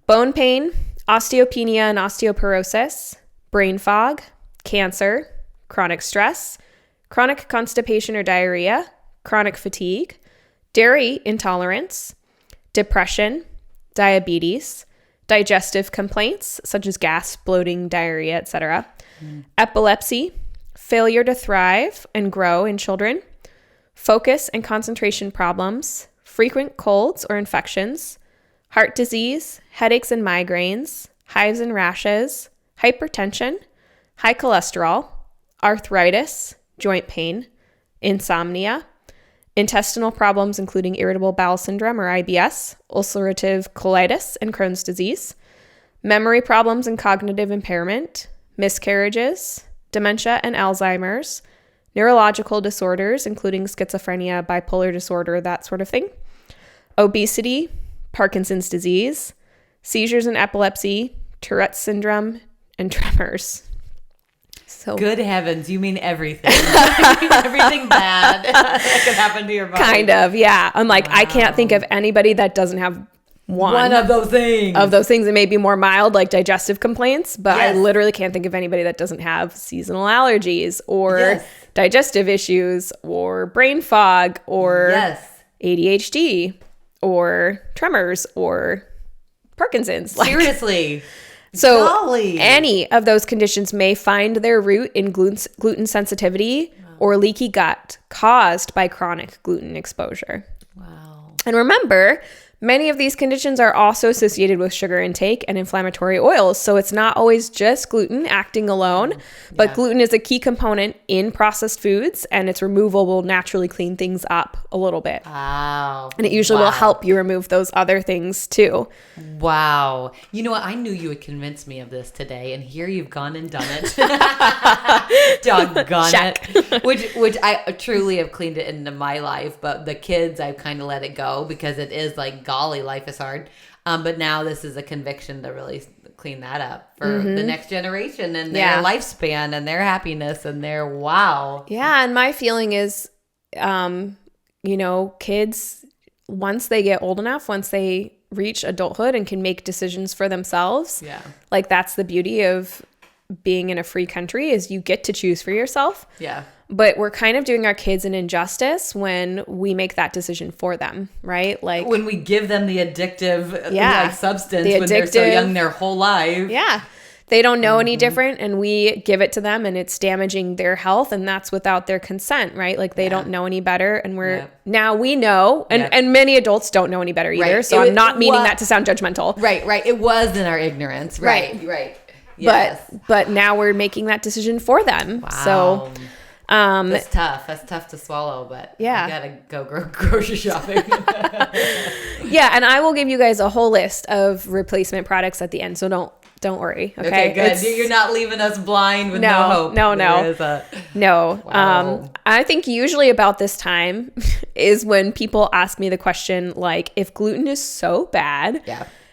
Bone pain, osteopenia and osteoporosis, brain fog, cancer, chronic stress, chronic constipation or diarrhea, chronic fatigue, dairy intolerance, depression, diabetes, digestive complaints such as gas, bloating, diarrhea, etc., epilepsy, failure to thrive and grow in children, focus and concentration problems, frequent colds or infections, heart disease, headaches and migraines, hives and rashes, hypertension, high cholesterol, arthritis, joint pain, insomnia, intestinal problems including irritable bowel syndrome or IBS, ulcerative colitis and Crohn's disease, memory problems and cognitive impairment, miscarriages, dementia and Alzheimer's, neurological disorders including schizophrenia, bipolar disorder, that sort of thing, obesity, Parkinson's disease, seizures and epilepsy, Tourette's syndrome, and tremors. So good heavens, you mean everything. Everything bad that could happen to your body. Kind of, yeah. I'm like, wow. I can't think of anybody that doesn't have one of those things. It may be more mild, like digestive complaints, but yes. I literally can't think of anybody that doesn't have seasonal allergies or digestive issues or brain fog or ADHD or tremors or Parkinson's. Seriously. So Golly. Any of those conditions may find their root in gluten sensitivity or leaky gut caused by chronic gluten exposure. Wow. And remember, many of these conditions are also associated with sugar intake and inflammatory oils. So it's not always just gluten acting alone, but gluten is a key component in processed foods, and its removal will naturally clean things up a little bit. Wow. And it usually will help you remove those other things too. Wow. You know what? I knew you would convince me of this today, and here you've gone and done it. Doggone it. Which I truly have cleaned it into my life, but the kids, I've kind of let it go because it is like, golly, life is hard. But now this is a conviction to really clean that up for the next generation and their lifespan and their happiness and their wow. Yeah. And my feeling is, kids, once they get old enough, once they reach adulthood and can make decisions for themselves, like that's the beauty of being in a free country is you get to choose for yourself. Yeah. but we're kind of doing our kids an injustice when we make that decision for them, right? Like when we give them the addictive like substance when they're so young, their whole life. Yeah. They don't know any different, and we give it to them, and it's damaging their health, and that's without their consent, right? Like they don't know any better, and now we know, and many adults don't know any better either. Right. So I'm not meaning that to sound judgmental. Right. It was in our ignorance. Right. Yes. But now we're making that decision for them. Wow. So that's tough. That's tough to swallow, but you gotta go grocery shopping. Yeah, and I will give you guys a whole list of replacement products at the end, so don't worry. Okay, good. You're not leaving us blind with no hope. No. Wow. I think usually about this time is when people ask me the question, like, if gluten is so bad,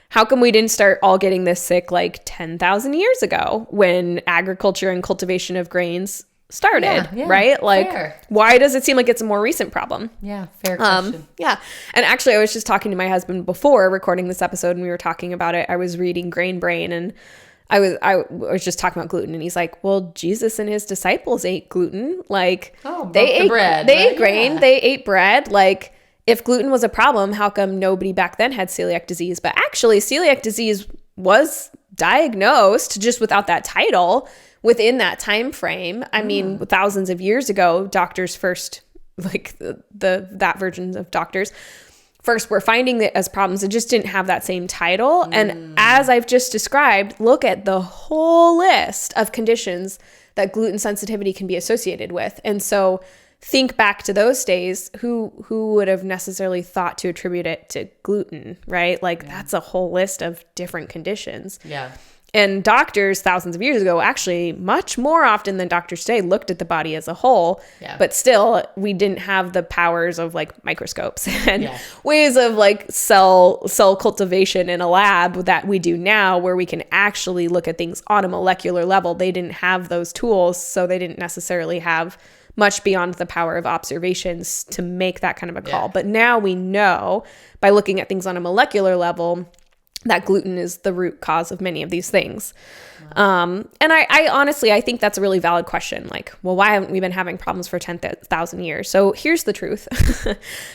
how come we didn't start all getting this sick like 10,000 years ago when agriculture and cultivation of grains started, right? Like, fair. Why does it seem like it's a more recent problem? Yeah, fair question. Yeah. And actually, I was just talking to my husband before recording this episode, and we were talking about it. I was reading Grain Brain, and I was just talking about gluten, and he's like, well, Jesus and his disciples ate gluten. Like, they ate bread. They ate grain. They ate bread. Like, if gluten was a problem, how come nobody back then had celiac disease? But actually, celiac disease was diagnosed just without that title within that time frame. I mean, thousands of years ago, doctors first, like that version of doctors first were finding it as problems. It just didn't have that same title. And as I've just described, look at the whole list of conditions that gluten sensitivity can be associated with. And so think back to those days, who would have necessarily thought to attribute it to gluten, right? Like that's a whole list of different conditions. Yeah. And doctors thousands of years ago, actually much more often than doctors today, looked at the body as a whole. Yeah. But still, we didn't have the powers of like microscopes and ways of like cell cultivation in a lab that we do now, where we can actually look at things on a molecular level. They didn't have those tools, so they didn't necessarily have much beyond the power of observations to make that kind of a call. But now we know by looking at things on a molecular level that gluten is the root cause of many of these things. And I honestly, I think that's a really valid question. Like, well, why haven't we been having problems for 10,000 years? So here's the truth.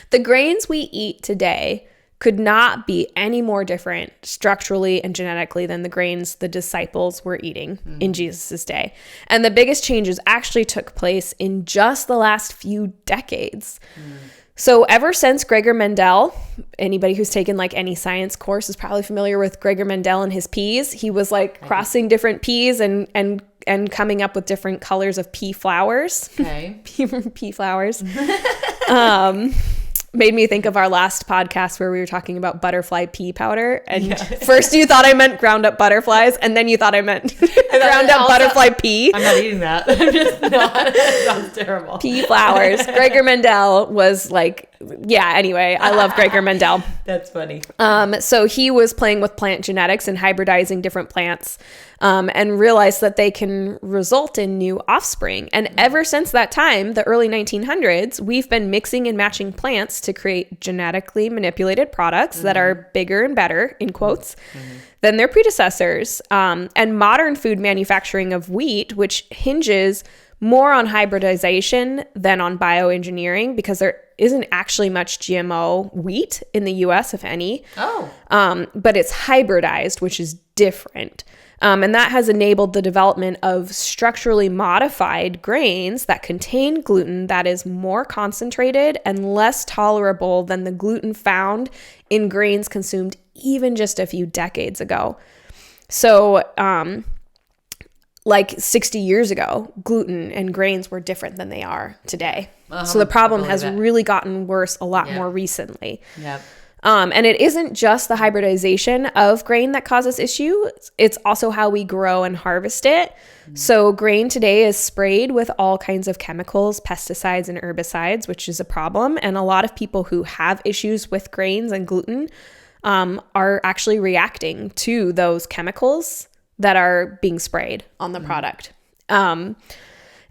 The grains we eat today could not be any more different structurally and genetically than the grains the disciples were eating in Jesus's day. And the biggest changes actually took place in just the last few decades. So ever since Gregor Mendel, anybody who's taken like any science course is probably familiar with Gregor Mendel and his peas. He was like crossing different peas and coming up with different colors of pea flowers. Okay. pea flowers. Made me think of our last podcast where we were talking about butterfly pea powder. And first you thought I meant ground up butterflies, and then you thought I meant ground up butterfly pea. I'm not eating that. I'm just not. That sounds terrible. Pea flowers. Gregor Mendel was like, anyway, I love Gregor Mendel. That's funny. So he was playing with plant genetics and hybridizing different plants, and realized that they can result in new offspring. And ever since that time, the early 1900s, we've been mixing and matching plants to create genetically manipulated products that are bigger and better, in quotes, than their predecessors. And modern food manufacturing of wheat, which hinges more on hybridization than on bioengineering, because there isn't actually much GMO wheat in the US, if any. But it's hybridized, which is different. And that has enabled the development of structurally modified grains that contain gluten that is more concentrated and less tolerable than the gluten found in grains consumed even just a few decades ago. So, like 60 years ago, gluten and grains were different than they are today. So the problem has really gotten worse a lot more recently. And it isn't just the hybridization of grain that causes issues. It's also how we grow and harvest it. So grain today is sprayed with all kinds of chemicals, pesticides, and herbicides, which is a problem. And a lot of people who have issues with grains and gluten are actually reacting to those chemicals that are being sprayed on the product. And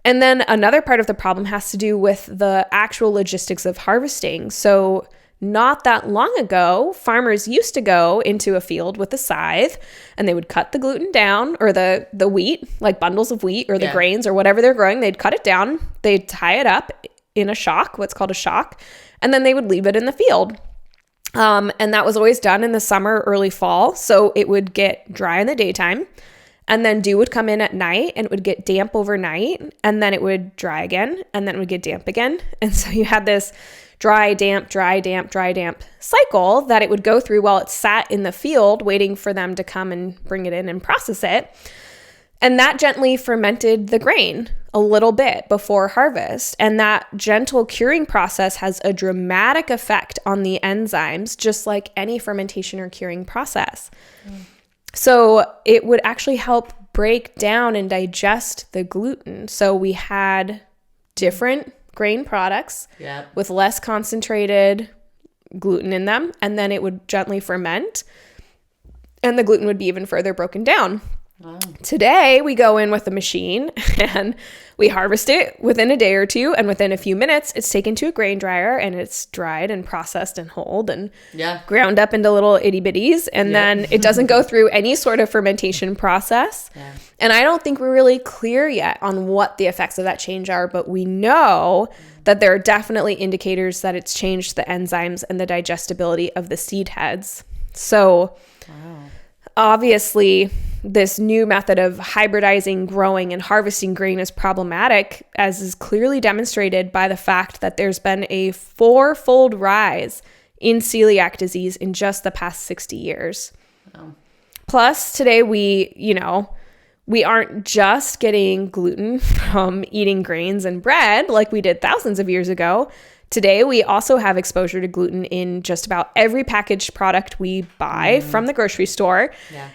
then another part of the problem has to do with the actual logistics of harvesting. So not that long ago, farmers used to go into a field with a scythe and they would cut the gluten down, or the wheat, like bundles of wheat or the grains or whatever they're growing. They'd cut it down. They'd tie it up in a shock, what's called a shock, and then they would leave it in the field. And that was always done in the summer, early fall. So it would get dry in the daytime, and then dew would come in at night and it would get damp overnight, and then it would dry again, and then it would get damp again. And so you had this dry, damp, dry, damp, dry, damp cycle that it would go through while it sat in the field waiting for them to come and bring it in and process it. And that gently fermented the grain a little bit before harvest. And that gentle curing process has a dramatic effect on the enzymes, just like any fermentation or curing process. So it would actually help break down and digest the gluten. So we had different grain products with less concentrated gluten in them, and then it would gently ferment, and the gluten would be even further broken down. Wow. Today, we go in with a machine and we harvest it within a day or two, and within a few minutes, it's taken to a grain dryer and it's dried and processed and hulled and ground up into little itty bitties, and then it doesn't go through any sort of fermentation process. And I don't think we're really clear yet on what the effects of that change are, but we know that there are definitely indicators that it's changed the enzymes and the digestibility of the seed heads. So obviously, this new method of hybridizing, growing, and harvesting grain is problematic, as is clearly demonstrated by the fact that there's been a 4-fold rise in celiac disease in just the past 60 years. Wow. Plus, today we aren't just getting gluten from eating grains and bread like we did thousands of years ago. Today, we also have exposure to gluten in just about every packaged product we buy from the grocery store,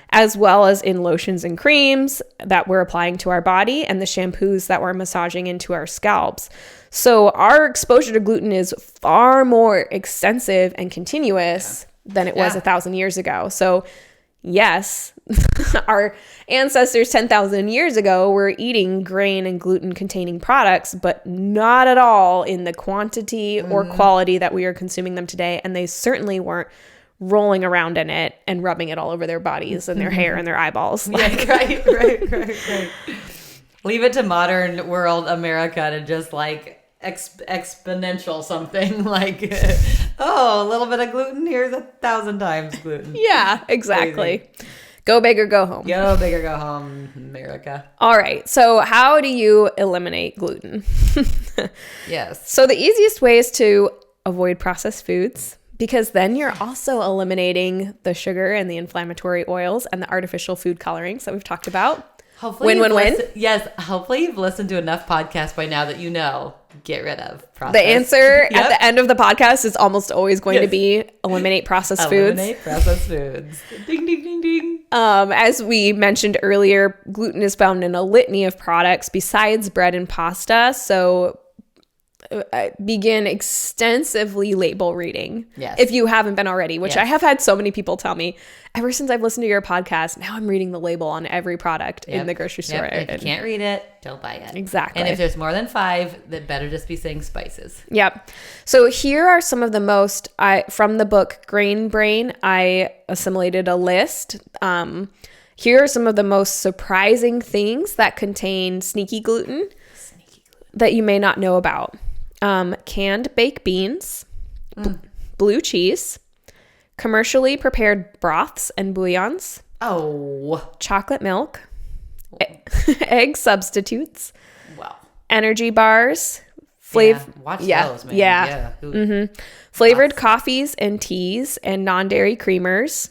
as well as in lotions and creams that we're applying to our body and the shampoos that we're massaging into our scalps. So our exposure to gluten is far more extensive and continuous than it was 1,000 years ago. So yes, our ancestors 10,000 years ago were eating grain and gluten-containing products, but not at all in the quantity or quality that we are consuming them today. And they certainly weren't rolling around in it and rubbing it all over their bodies and their hair and their eyeballs. Right. Leave it to modern world America to just like exponential something like, a little bit of gluten, here's 1,000 times gluten. Yeah, exactly. Crazy. Go big or go home. Go big or go home, America. All right. So how do you eliminate gluten? Yes. So the easiest way is to avoid processed foods, because then you're also eliminating the sugar and the inflammatory oils and the artificial food colorings that we've talked about. Hopefully win. Yes. Hopefully you've listened to enough podcasts by now that you know, get rid of processed. The answer at the end of the podcast is almost always going to be eliminate processed foods. Eliminate processed foods. Ding, ding, ding, ding. As we mentioned earlier, gluten is found in a litany of products besides bread and pasta. So begin extensively label reading if you haven't been already, which I have had so many people tell me ever since I've listened to your podcast. Now I'm reading the label on every product in the grocery store. If you can't read it, don't buy it. Exactly. And if there's more than 5, that better just be saying spices. Yep. So here are some of the most, from the book Grain Brain, I assimilated a list. Here are some of the most surprising things that contain sneaky gluten that you may not know about. Canned baked beans, blue cheese, commercially prepared broths and bouillons, chocolate milk, egg substitutes, energy bars, watch those, man. Flavored coffees and teas and non-dairy creamers,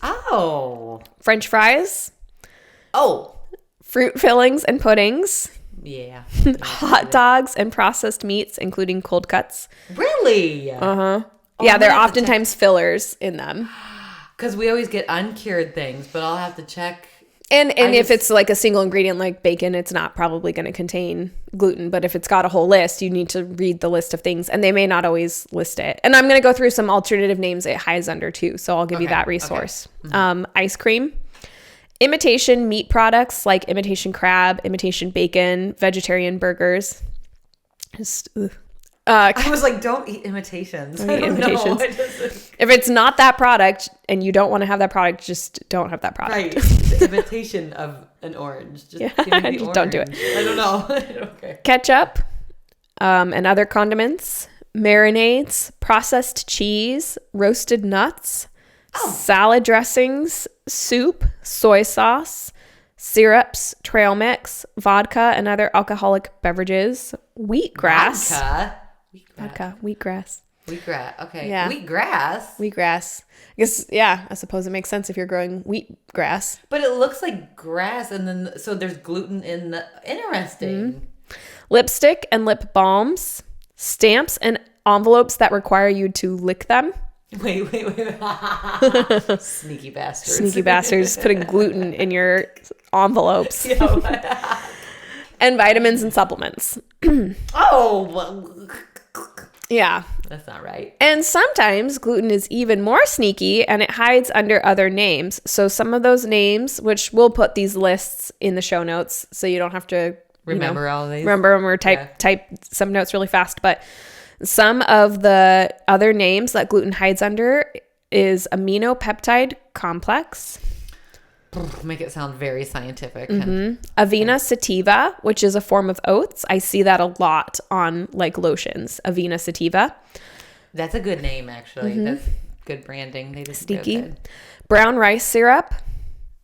French fries, fruit fillings and puddings, hot dogs and processed meats, including cold cuts. Really? There are oftentimes fillers in them. Because we always get uncured things, but I'll have to check. And if it's like a single ingredient like bacon, it's not probably going to contain gluten. But if it's got a whole list, you need to read the list of things. And they may not always list it. And I'm going to go through some alternative names it hides under too. So I'll give you that resource. Okay. Ice cream. Imitation meat products like imitation crab, imitation bacon, vegetarian burgers. I was like, don't eat imitations. Don't eat I don't know. imitations. If it's not that product and you don't want to have that product, just don't have that product. Right. The imitation of an orange. Just give me the just orange. don't do it. I don't know. Okay. Ketchup and other condiments, marinades, processed cheese, roasted nuts, salad dressings, soup, soy sauce, syrups, trail mix, vodka and other alcoholic beverages, wheatgrass. Wheatgrass. Okay. Yeah. Wheatgrass. I guess, yeah, I suppose it makes sense if you're growing wheatgrass. But it looks like grass, and then so there's gluten in the. Interesting. Lipstick and lip balms, stamps and envelopes that require you to lick them. Wait. Sneaky bastards. Sneaky bastards putting gluten in your envelopes. And vitamins and supplements. Yeah. That's not right. And sometimes gluten is even more sneaky and it hides under other names. So some of those names, which we'll put these lists in the show notes so you don't have to remember all these. Remember them or type some notes really fast. But some of the other names that gluten hides under is amino peptide complex. Make it sound very scientific. Avena sativa, which is a form of oats. I see that a lot on like lotions. Avena sativa. That's a good name, actually. That's good branding. They just sneaky. Brown rice syrup.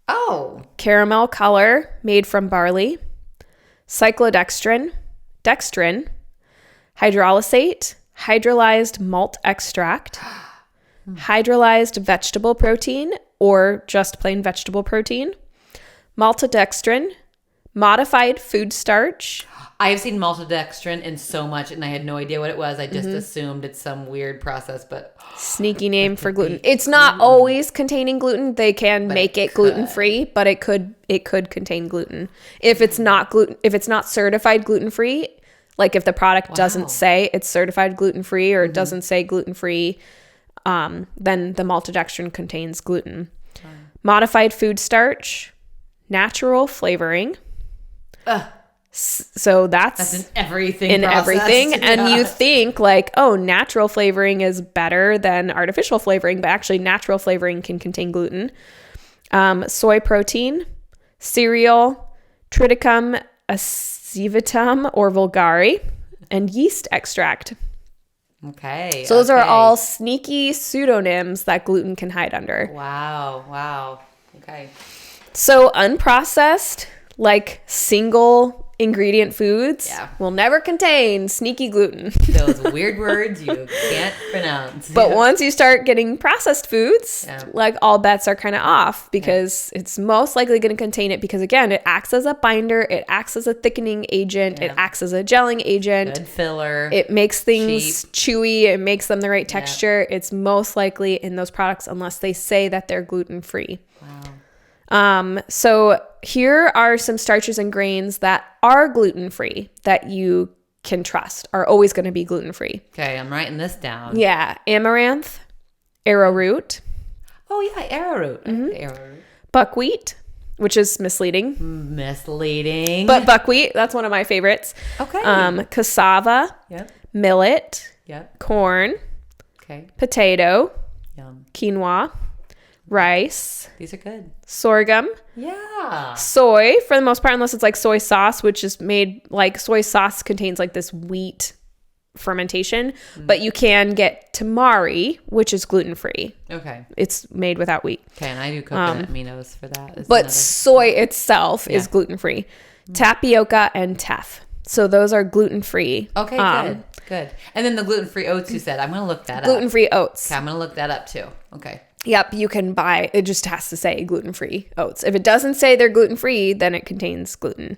Oh. Caramel color made from barley. Cyclodextrin. Dextrin. Hydrolysate. Hydrolyzed malt extract. Hydrolyzed vegetable protein or just plain vegetable protein, maltodextrin, modified food starch. I have seen maltodextrin in so much, and I had no idea what it was. I just assumed it's some weird process, but sneaky name for gluten. It's not always containing gluten. They can make it gluten-free, but it could contain gluten. If it's not certified gluten-free, like if the product doesn't say it's certified gluten-free or it doesn't say gluten-free, then the maltodextrin contains gluten. Modified food starch, natural flavoring. So that's in everything. And you think like, oh, natural flavoring is better than artificial flavoring, but actually natural flavoring can contain gluten. Soy protein, cereal, triticum acevetum or vulgari, and yeast extract. Okay. So those are all sneaky pseudonyms that gluten can hide under. Wow. Okay. So unprocessed, like single ingredient foods will never contain sneaky gluten. Those weird words you can't pronounce. But once you start getting processed foods, like all bets are kind of off because it's most likely going to contain it because, again, it acts as a binder, it acts as a thickening agent, it acts as a gelling agent. Good filler. It makes things chewy, it makes them the right texture. It's most likely in those products unless they say that they're gluten-free. Wow. So here are some starches and grains that are gluten-free that you can trust, are always going to be gluten-free. Okay, I'm writing this down. Yeah. Amaranth, arrowroot. Oh, yeah, arrowroot. Arrowroot. Buckwheat, which is misleading. But buckwheat, that's one of my favorites. Okay. Cassava. Yep. Millet. Yep. Corn. Okay. Potato. Yum. Quinoa. Rice. These are good. Sorghum. Yeah. Soy, for the most part, unless it's like soy sauce, which is made like soy sauce contains like this wheat fermentation, but you can get tamari, which is gluten-free. Okay. It's made without wheat. Okay, and I do coconut aminos for that. But soy itself is gluten-free. Tapioca and teff. So those are gluten-free. Okay, good. And then the gluten-free oats you said. I'm going to look that up. Gluten-free oats. Okay, I'm going to look that up too. Okay. Yep, you can buy, it just has to say gluten-free oats. If it doesn't say they're gluten-free, then it contains gluten.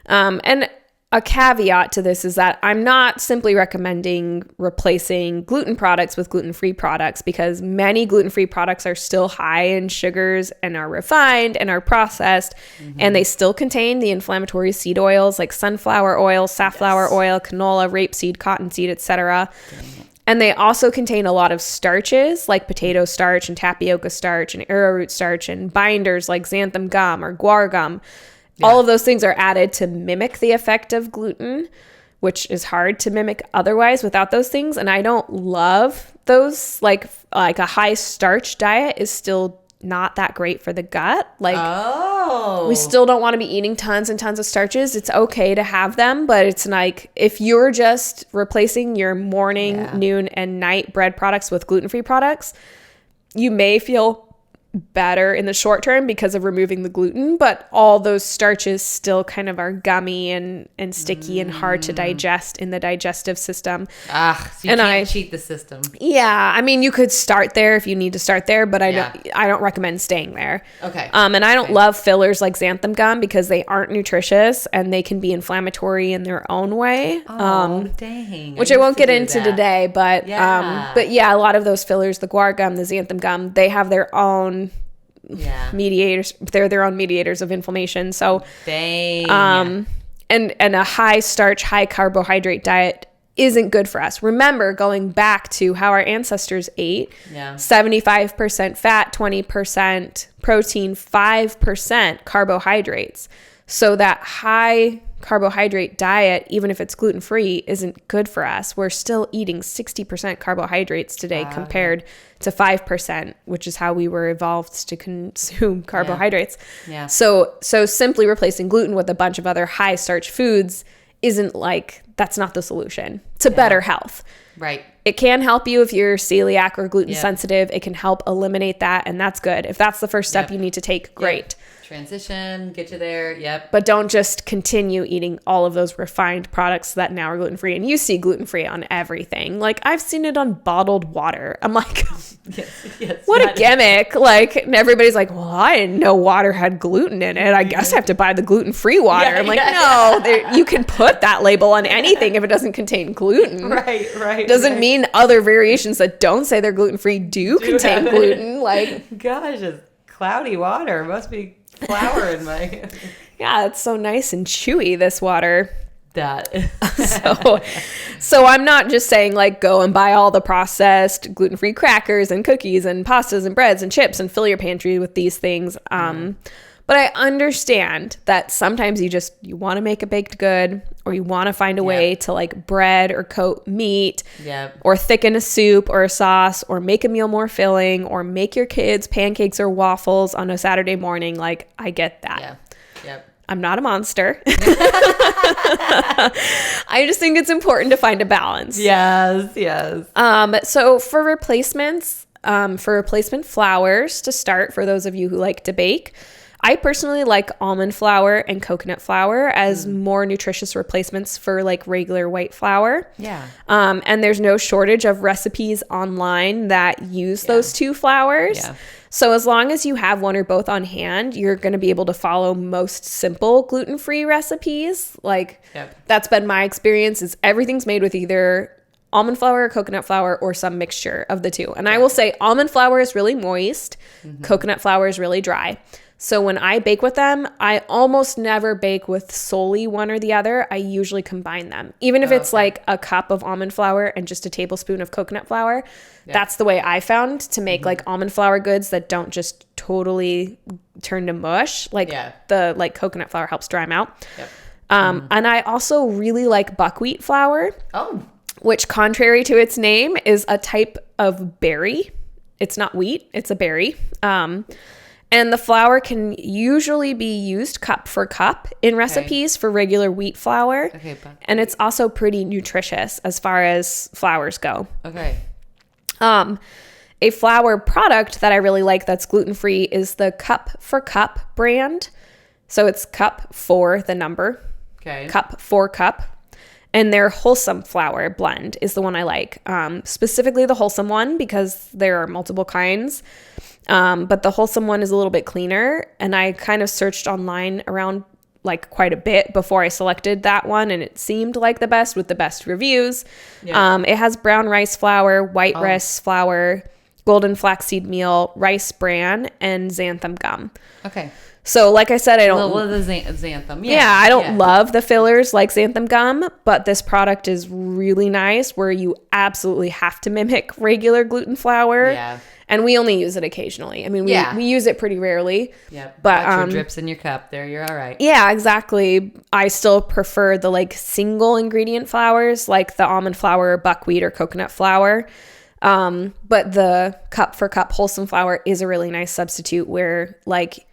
And a caveat to this is that I'm not simply recommending replacing gluten products with gluten-free products because many gluten-free products are still high in sugars and are refined and are processed, and they still contain the inflammatory seed oils like sunflower oil, safflower oil, canola, rapeseed, cottonseed, etc. And they also contain a lot of starches like potato starch and tapioca starch and arrowroot starch and binders like xanthan gum or guar gum. Yeah. All of those things are added to mimic the effect of gluten, which is hard to mimic otherwise without those things. And I don't love those. Like a high starch diet is still not that great for the gut. Like, we still don't want to be eating tons and tons of starches. It's okay to have them, but it's like if you're just replacing your morning, noon, and night bread products with gluten-free products, you may feel better in the short term because of removing the gluten, but all those starches still kind of are gummy and sticky and hard to digest in the digestive system. So you can't cheat the system. Yeah, I mean, you could start there if you need to start there, but I don't recommend staying there. Okay. And I don't love fillers like xanthan gum because they aren't nutritious and they can be inflammatory in their own way. Dang. Which I won't get into today, but a lot of those fillers, the guar gum, the xanthan gum, they have their own mediators. They're their own mediators of inflammation. So and a high starch, high carbohydrate diet isn't good for us. Remember, going back to how our ancestors ate, 75% fat, 20% protein, 5% carbohydrates. So that high carbohydrate diet, even if it's gluten-free, isn't good for us. We're still eating 60% carbohydrates today compared to 5%, which is how we were evolved to consume carbohydrates. Yeah. So simply replacing gluten with a bunch of other high starch foods isn't that's not the solution to better health. Right. It can help you if you're celiac or gluten sensitive. It can help eliminate that, and that's good. If that's the first step you need to take, great. Transition, get you there. Yep. But don't just continue eating all of those refined products that now are gluten-free. And you see gluten-free on everything. Like, I've seen it on bottled water. I'm like, what a gimmick. And everybody's like, well, I didn't know water had gluten in it. I guess I have to buy the gluten-free water. I'm like, no, you can put that label on anything if it doesn't contain gluten. Right. Doesn't mean other variations that don't say they're gluten-free do contain gluten. Gosh, it's cloudy water. Must be flour in my it's so nice and chewy, this water. That so I'm not just saying go and buy all the processed gluten-free crackers and cookies and pastas and breads and chips and fill your pantry with these things. But I understand that sometimes you want to make a baked good, or you want to find a way to bread or coat meat, or thicken a soup or a sauce, or make a meal more filling, or make your kids pancakes or waffles on a Saturday morning. I get that. I'm not a monster. I just think it's important to find a balance. Yes. So for replacements, for replacement flours to start, for those of you who like to bake, I personally like almond flour and coconut flour as more nutritious replacements for regular white flour. Yeah. And there's no shortage of recipes online that use those two flours. Yeah. So as long as you have one or both on hand, you're going to be able to follow most simple gluten-free recipes. That's been my experience, is everything's made with either almond flour or coconut flour or some mixture of the two. And I will say almond flour is really moist. Coconut flour is really dry. So when I bake with them, I almost never bake with solely one or the other. I usually combine them. Even if it's a cup of almond flour and just a tablespoon of coconut flour. That's the way I found to make almond flour goods that don't just totally turn to mush. The coconut flour helps dry them out. And I also really like buckwheat flour. Which, contrary to its name, is a type of berry. It's not wheat, it's a berry. And the flour can usually be used cup for cup in recipes for regular wheat flour. And it's also pretty nutritious as far as flours go. A flour product that I really like that's gluten-free is the Cup for Cup brand. So it's cup for the number. Cup for cup. And their wholesome flour blend is the one I like. Specifically the wholesome one, because there are multiple kinds. But the wholesome one is a little bit cleaner. And I kind of searched online around quite a bit before I selected that one. And it seemed like the best with the best reviews. It has brown rice flour, white rice flour, golden flaxseed meal, rice bran, and xanthan gum. So like I said, I don't love the xanthan. I don't love the fillers like xanthan gum, but this product is really nice where you absolutely have to mimic regular gluten flour. And we only use it occasionally. I mean, we use it pretty rarely. Yep. But your drips in your cup. There, you're all right. Yeah, exactly. I still prefer the like single ingredient flours, like the almond flour, buckwheat, or coconut flour. But the cup for cup wholesome flour is a really nice substitute where like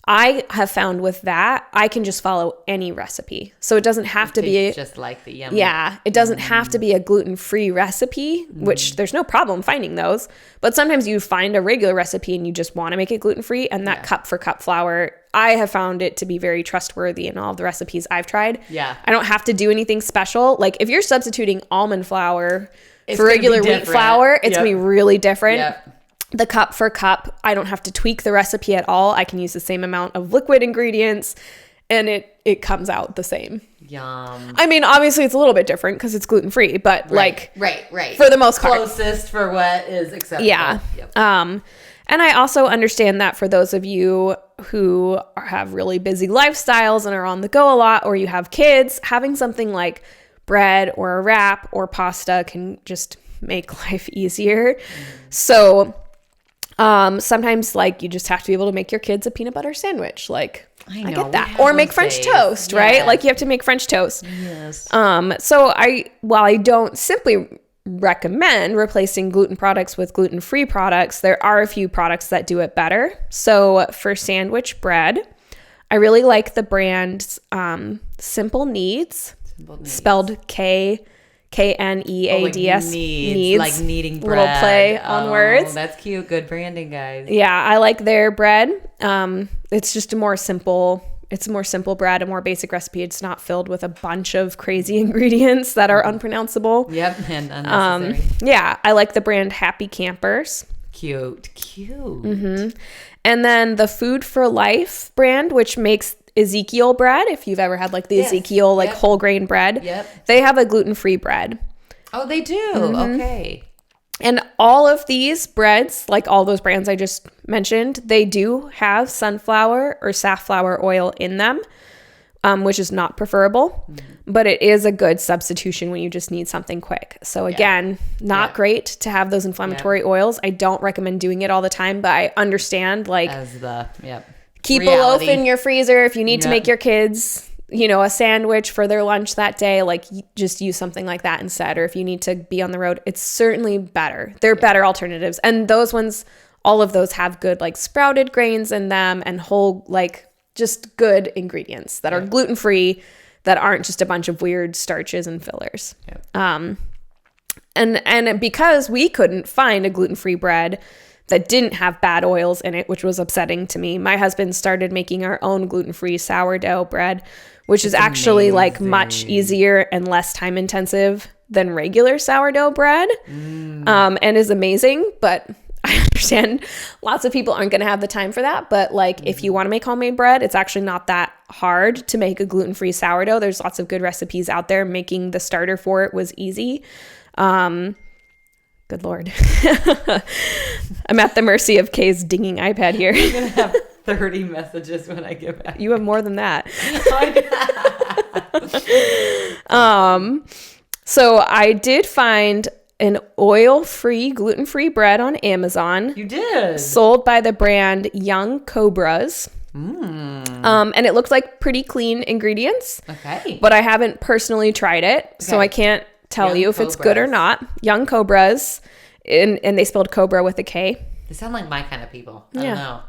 I have found with that, I can just follow any recipe. So it doesn't have to be just like the yummy. Yeah, it doesn't have to be a gluten-free recipe, which there's no problem finding those. But sometimes you find a regular recipe and you just want to make it gluten-free, and that cup for cup flour, I have found it to be very trustworthy in all of the recipes I've tried. Yeah. I don't have to do anything special. Like if you're substituting almond flour for regular wheat flour, it's going to be really different. Yep. The cup for cup, I don't have to tweak the recipe at all. I can use the same amount of liquid ingredients and it comes out the same. Yum. I mean, obviously it's a little bit different because it's gluten-free, but right. For the most part. Closest for what is acceptable. Yeah. Yep. And I also understand that for those of you who have really busy lifestyles and are on the go a lot, or you have kids, having something like bread or a wrap or pasta can just make life easier. So sometimes like you just have to be able to make your kids a peanut butter sandwich. Like I get that. Or make French toast, right? Like you have to make French toast. Yes. So while I don't simply recommend replacing gluten products with gluten-free products, there are a few products that do it better. So for sandwich bread, I really like the brand Simple Needs, spelled Kneads. Needs. Like kneading bread. Little play on words. That's cute. Good branding, guys. Yeah, I like their bread. It's just a more simple bread, a more basic recipe. It's not filled with a bunch of crazy ingredients that are unpronounceable. Yep, and unnecessary. Yeah, I like the brand Happy Campers. Cute. Mm-hmm. And then the Food for Life brand, which makes Ezekiel bread, if you've ever had like the Ezekiel like whole grain bread. Yep. They have a gluten-free bread. Oh, they do. Mm-hmm. Okay. And all of these breads, like all those brands I just mentioned, they do have sunflower or safflower oil in them, which is not preferable, but it is a good substitution when you just need something quick. So again, not great to have those inflammatory oils. I don't recommend doing it all the time, but I understand like keep reality. A loaf in your freezer if you need to make your kids, a sandwich for their lunch that day, like just use something like that instead. Or if you need to be on the road, it's certainly better. They're better alternatives. And those ones, all of those have good like sprouted grains in them and whole, like just good ingredients that are gluten-free, that aren't just a bunch of weird starches and fillers. And because we couldn't find a gluten-free bread that didn't have bad oils in it, which was upsetting to me, my husband started making our own gluten-free sourdough bread, which is actually like much easier and less time intensive than regular sourdough bread, and is amazing. But I understand lots of people aren't going to have the time for that. But like if you want to make homemade bread, it's actually not that hard to make a gluten-free sourdough. There's lots of good recipes out there. Making the starter for it was easy. Good Lord. I'm at the mercy of Kay's dinging iPad here. I'm going to have 30 messages when I get back. You have more than that. So I did find an oil-free, gluten-free bread on Amazon. You did? Sold by the brand Young Cobras. And it looked like pretty clean ingredients. Okay. But I haven't personally tried it, so I can't tell you if it's good or not. Young Cobras, and they spelled Cobra with a K. They sound like my kind of people. I don't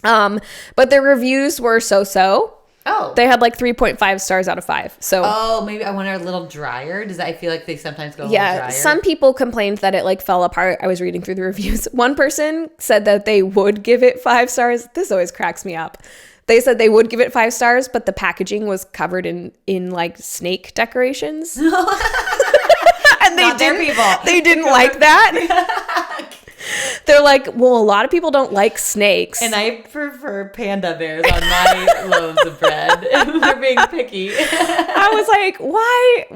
know. But their reviews were so-so. Oh. They had like 3.5 stars out of 5. So. Oh, maybe I wonder a little drier. I feel like they sometimes go a little drier? Some people complained that it like fell apart. I was reading through the reviews. One person said that they would give it 5 stars. This always cracks me up. They said they would give it 5 stars, but the packaging was covered in like snake decorations. And they didn't like that. They're like, well, a lot of people don't like snakes. And I prefer panda bears on my loaves of bread. They're being picky. I was like, why?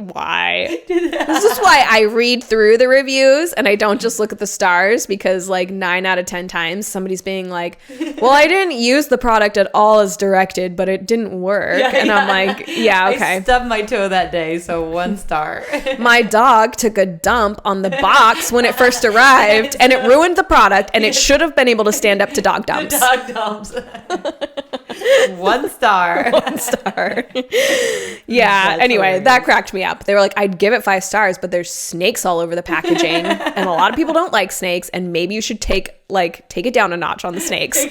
This is why I read through the reviews and I don't just look at the stars, because like 9 out of 10 times somebody's being like, well, I didn't use the product at all as directed, but it didn't work. I'm like, okay. I stubbed my toe that day, so 1 star. My dog took a dump on the box when it first arrived and it ruined ruined the product, and it should have been able to stand up to dog dumps. Dog dumps. 1 star. 1 star. Yeah. Anyway, hilarious. that cracked me up. They were like, I'd give it 5 stars, but there's snakes all over the packaging, and a lot of people don't like snakes, and maybe you should take it down a notch on the snakes.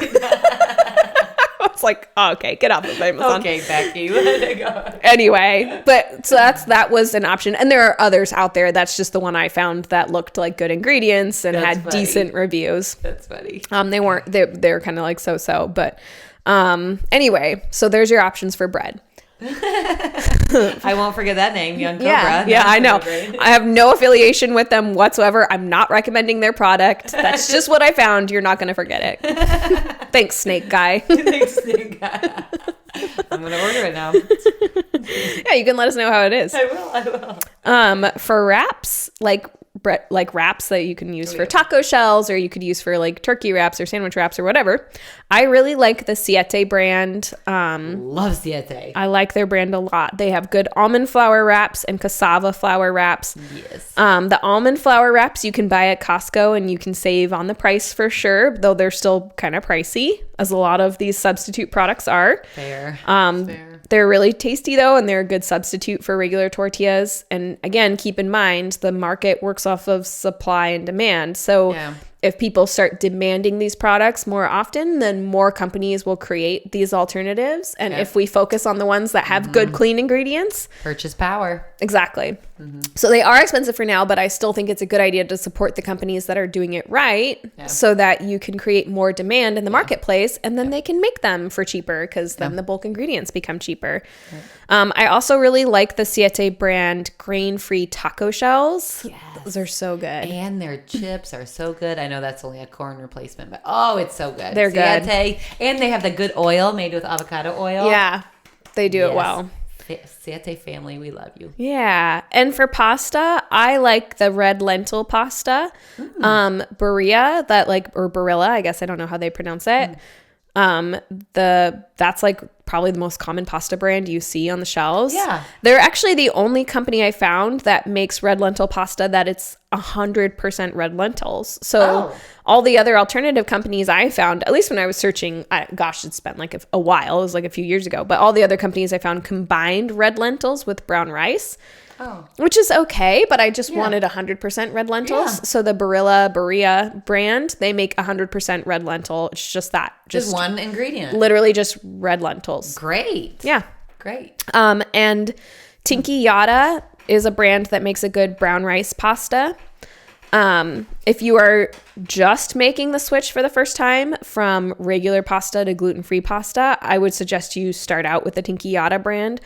I was like, oh, okay, get off of Amazon. Okay, Becky, let it go. Anyway, but so that was an option, and there are others out there. That's just the one I found that looked like good ingredients and had decent reviews. That's funny. They're kind of like so, but anyway, so there's your options for bread. I won't forget that name, Young Cobra. Yeah, I know. I have no affiliation with them whatsoever. I'm not recommending their product. That's just what I found. You're not going to forget it. Thanks, Snake Guy. Thanks, Snake Guy. I'm going to order it now. Yeah, you can let us know how it is. I will. For wraps, like wraps that you can use for taco shells, or you could use for like turkey wraps or sandwich wraps or whatever. I really like the Siete brand. Love Siete. I like their brand a lot. They have good almond flour wraps and cassava flour wraps. Yes. The almond flour wraps you can buy at Costco, and you can save on the price for sure, though they're still kind of pricey, as a lot of these substitute products are. Fair. They're really tasty though, and they're a good substitute for regular tortillas. And again, keep in mind, the market works off of supply and demand. So if people start demanding these products more often, then more companies will create these alternatives. And if we focus on the ones that have good, clean ingredients. Purchase power. Exactly. So they are expensive for now, but I still think it's a good idea to support the companies that are doing it right, so that you can create more demand in the marketplace, and then they can make them for cheaper, because then the bulk ingredients become cheaper. I also really like the Siete brand grain-free taco shells. Yes. Those are so good. And their chips are so good. I know that's only a corn replacement, but it's so good. They're good. And they have the good oil made with avocado oil. Yeah, they do it well. Siete family, we love you. Yeah. And for pasta, I like the red lentil pasta. Barilla, or Barilla, I guess I don't know how they pronounce it. That's like probably the most common pasta brand you see on the shelves. Yeah. They're actually the only company I found that makes red lentil pasta that it's 100% red lentils. So all the other alternative companies I found, at least when I was searching, it's been like a while, it was like a few years ago, but all the other companies I found combined red lentils with brown rice. Which is okay, but I just wanted 100% red lentils. Yeah. So the Barilla brand, they make 100% red lentil. It's just that. Just one ingredient. Literally just red lentils. Great. Yeah. Great. And Tinky Yada is a brand that makes a good brown rice pasta. If you are just making the switch for the first time from regular pasta to gluten-free pasta, I would suggest you start out with the Tinky Yada brand,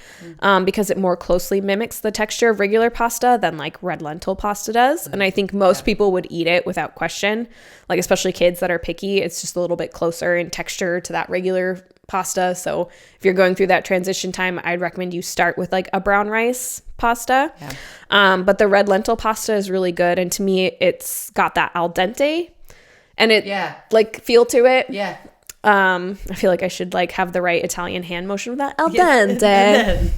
because it more closely mimics the texture of regular pasta than like red lentil pasta does. And I think most people would eat it without question, like especially kids that are picky. It's just a little bit closer in texture to that regular pasta. So if you're going through that transition time, I'd recommend you start with like a brown rice pasta. But the red lentil pasta is really good, and to me it's got that al dente and it like feel to it. I feel like I should like have the right Italian hand motion with that al dente.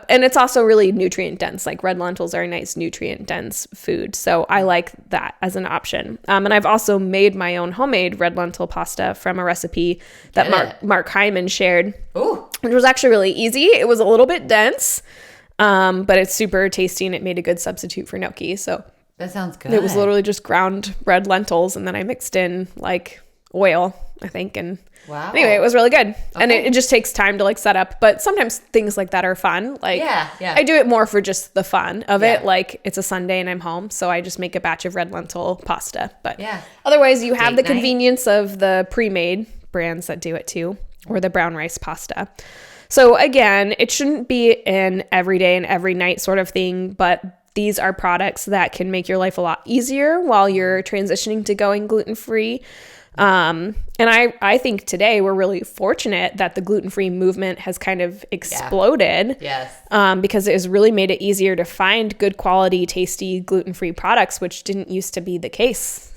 And it's also really nutrient dense. Like red lentils are a nice nutrient dense food. So I like that as an option. And I've also made my own homemade red lentil pasta from a recipe that Mark Hyman shared. Ooh. Which was actually really easy. It was a little bit dense, but it's super tasty, and it made a good substitute for gnocchi. So that sounds good. It was literally just ground red lentils, and then I mixed in like oil, I think. And anyway, it was really good. Okay. And it just takes time to like set up. But sometimes things like that are fun. Like I do it more for just the fun of it. Like it's a Sunday and I'm home, so I just make a batch of red lentil pasta. But otherwise, you have the convenience of the pre-made brands that do it too, or the brown rice pasta. So again, it shouldn't be an everyday and every night sort of thing, but these are products that can make your life a lot easier while you're transitioning to going gluten-free. And I think today we're really fortunate that the gluten-free movement has kind of exploded. Because it has really made it easier to find good quality, tasty, gluten-free products, which didn't used to be the case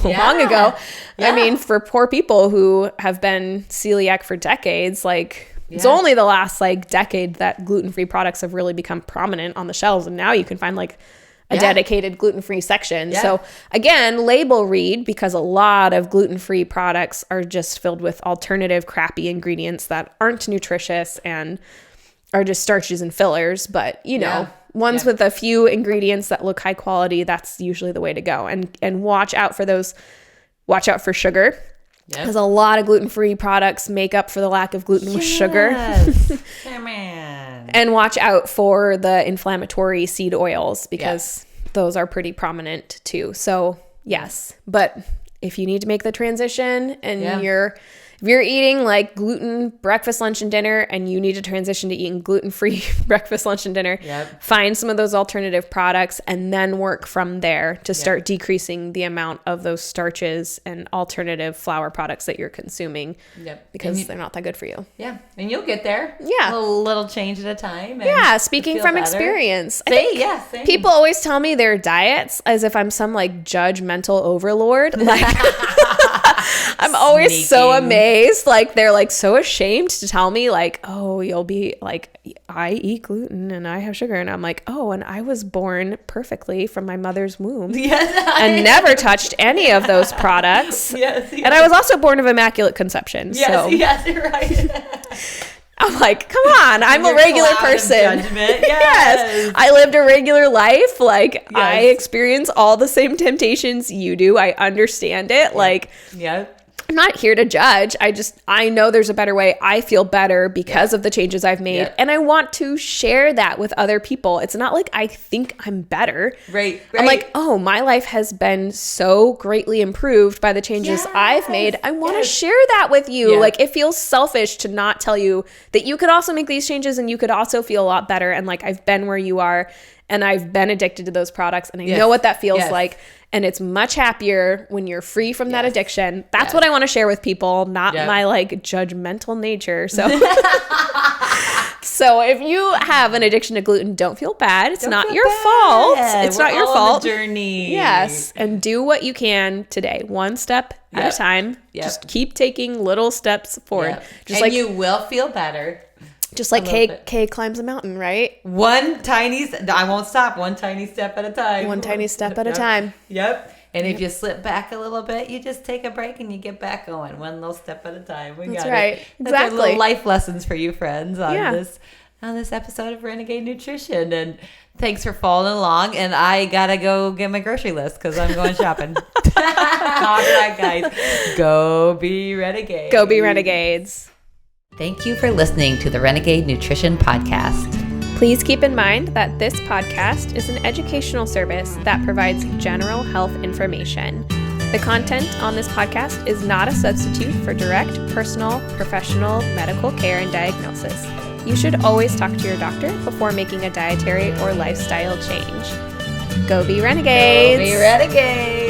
long ago. I mean, for poor people who have been celiac for decades, like it's only the last like decade that gluten-free products have really become prominent on the shelves. And now you can find like a dedicated gluten-free section. Yeah. So again, label read, because a lot of gluten-free products are just filled with alternative crappy ingredients that aren't nutritious and are just starches and fillers. But, you know, ones with a few ingredients that look high quality, that's usually the way to go. And watch out for those. Watch out for sugar. Because a lot of gluten-free products make up for the lack of gluten with sugar. Come on. And watch out for the inflammatory seed oils, because those are pretty prominent too. So yes, but if you need to make the transition and if you're eating like gluten breakfast, lunch, and dinner, and you need to transition to eating gluten-free breakfast, lunch, and dinner, find some of those alternative products and then work from there to start decreasing the amount of those starches and alternative flour products that you're consuming because they're not that good for you. Yeah. And you'll get there. Yeah. A little change at a time. And speaking from experience. Same. People always tell me their diets as if I'm some like judgmental overlord. Like I'm always so amazed. Like they're like so ashamed to tell me like, oh, you'll be like, I eat gluten and I have sugar. And I'm like, oh, and I was born perfectly from my mother's womb and never touched any of those products. And I was also born of immaculate conception. Yes, you're right. I'm like, come on, I'm a regular person. Yes. I lived a regular life. Like I experience all the same temptations you do. I understand it. Like, I'm not here to judge. I know there's a better way. I feel better because of the changes I've made. And I want to share that with other people. It's not like I think I'm better. Right. I'm like, oh, my life has been so greatly improved by the changes I've made. I want to share that with you. Like it feels selfish to not tell you that you could also make these changes and you could also feel a lot better. And like, I've been where you are and I've been addicted to those products and I know what that feels like. And it's much happier when you're free from that addiction. That's what I want to share with people, not my like judgmental nature. So, so if you have an addiction to gluten, don't feel bad. It's not your fault. It's not your fault. Journey. Yes. And do what you can today, one step at a time. Just keep taking little steps forward. Just and you will feel better. Just like Kay climbs a mountain, right? I won't stop. One tiny step at a time. One tiny step at a time. Yep. And if you slip back a little bit, you just take a break and you get back going. One little step at a time. That's right. It. Exactly. Little life lessons for you, friends, on this episode of Renegade Nutrition. And thanks for following along. And I gotta go get my grocery list because I'm going shopping. All right, guys. Go be renegades. Go be renegades. Thank you for listening to the Renegade Nutrition Podcast. Please keep in mind that this podcast is an educational service that provides general health information. The content on this podcast is not a substitute for direct, personal, professional medical care and diagnosis. You should always talk to your doctor before making a dietary or lifestyle change. Go be renegades! Go be renegades!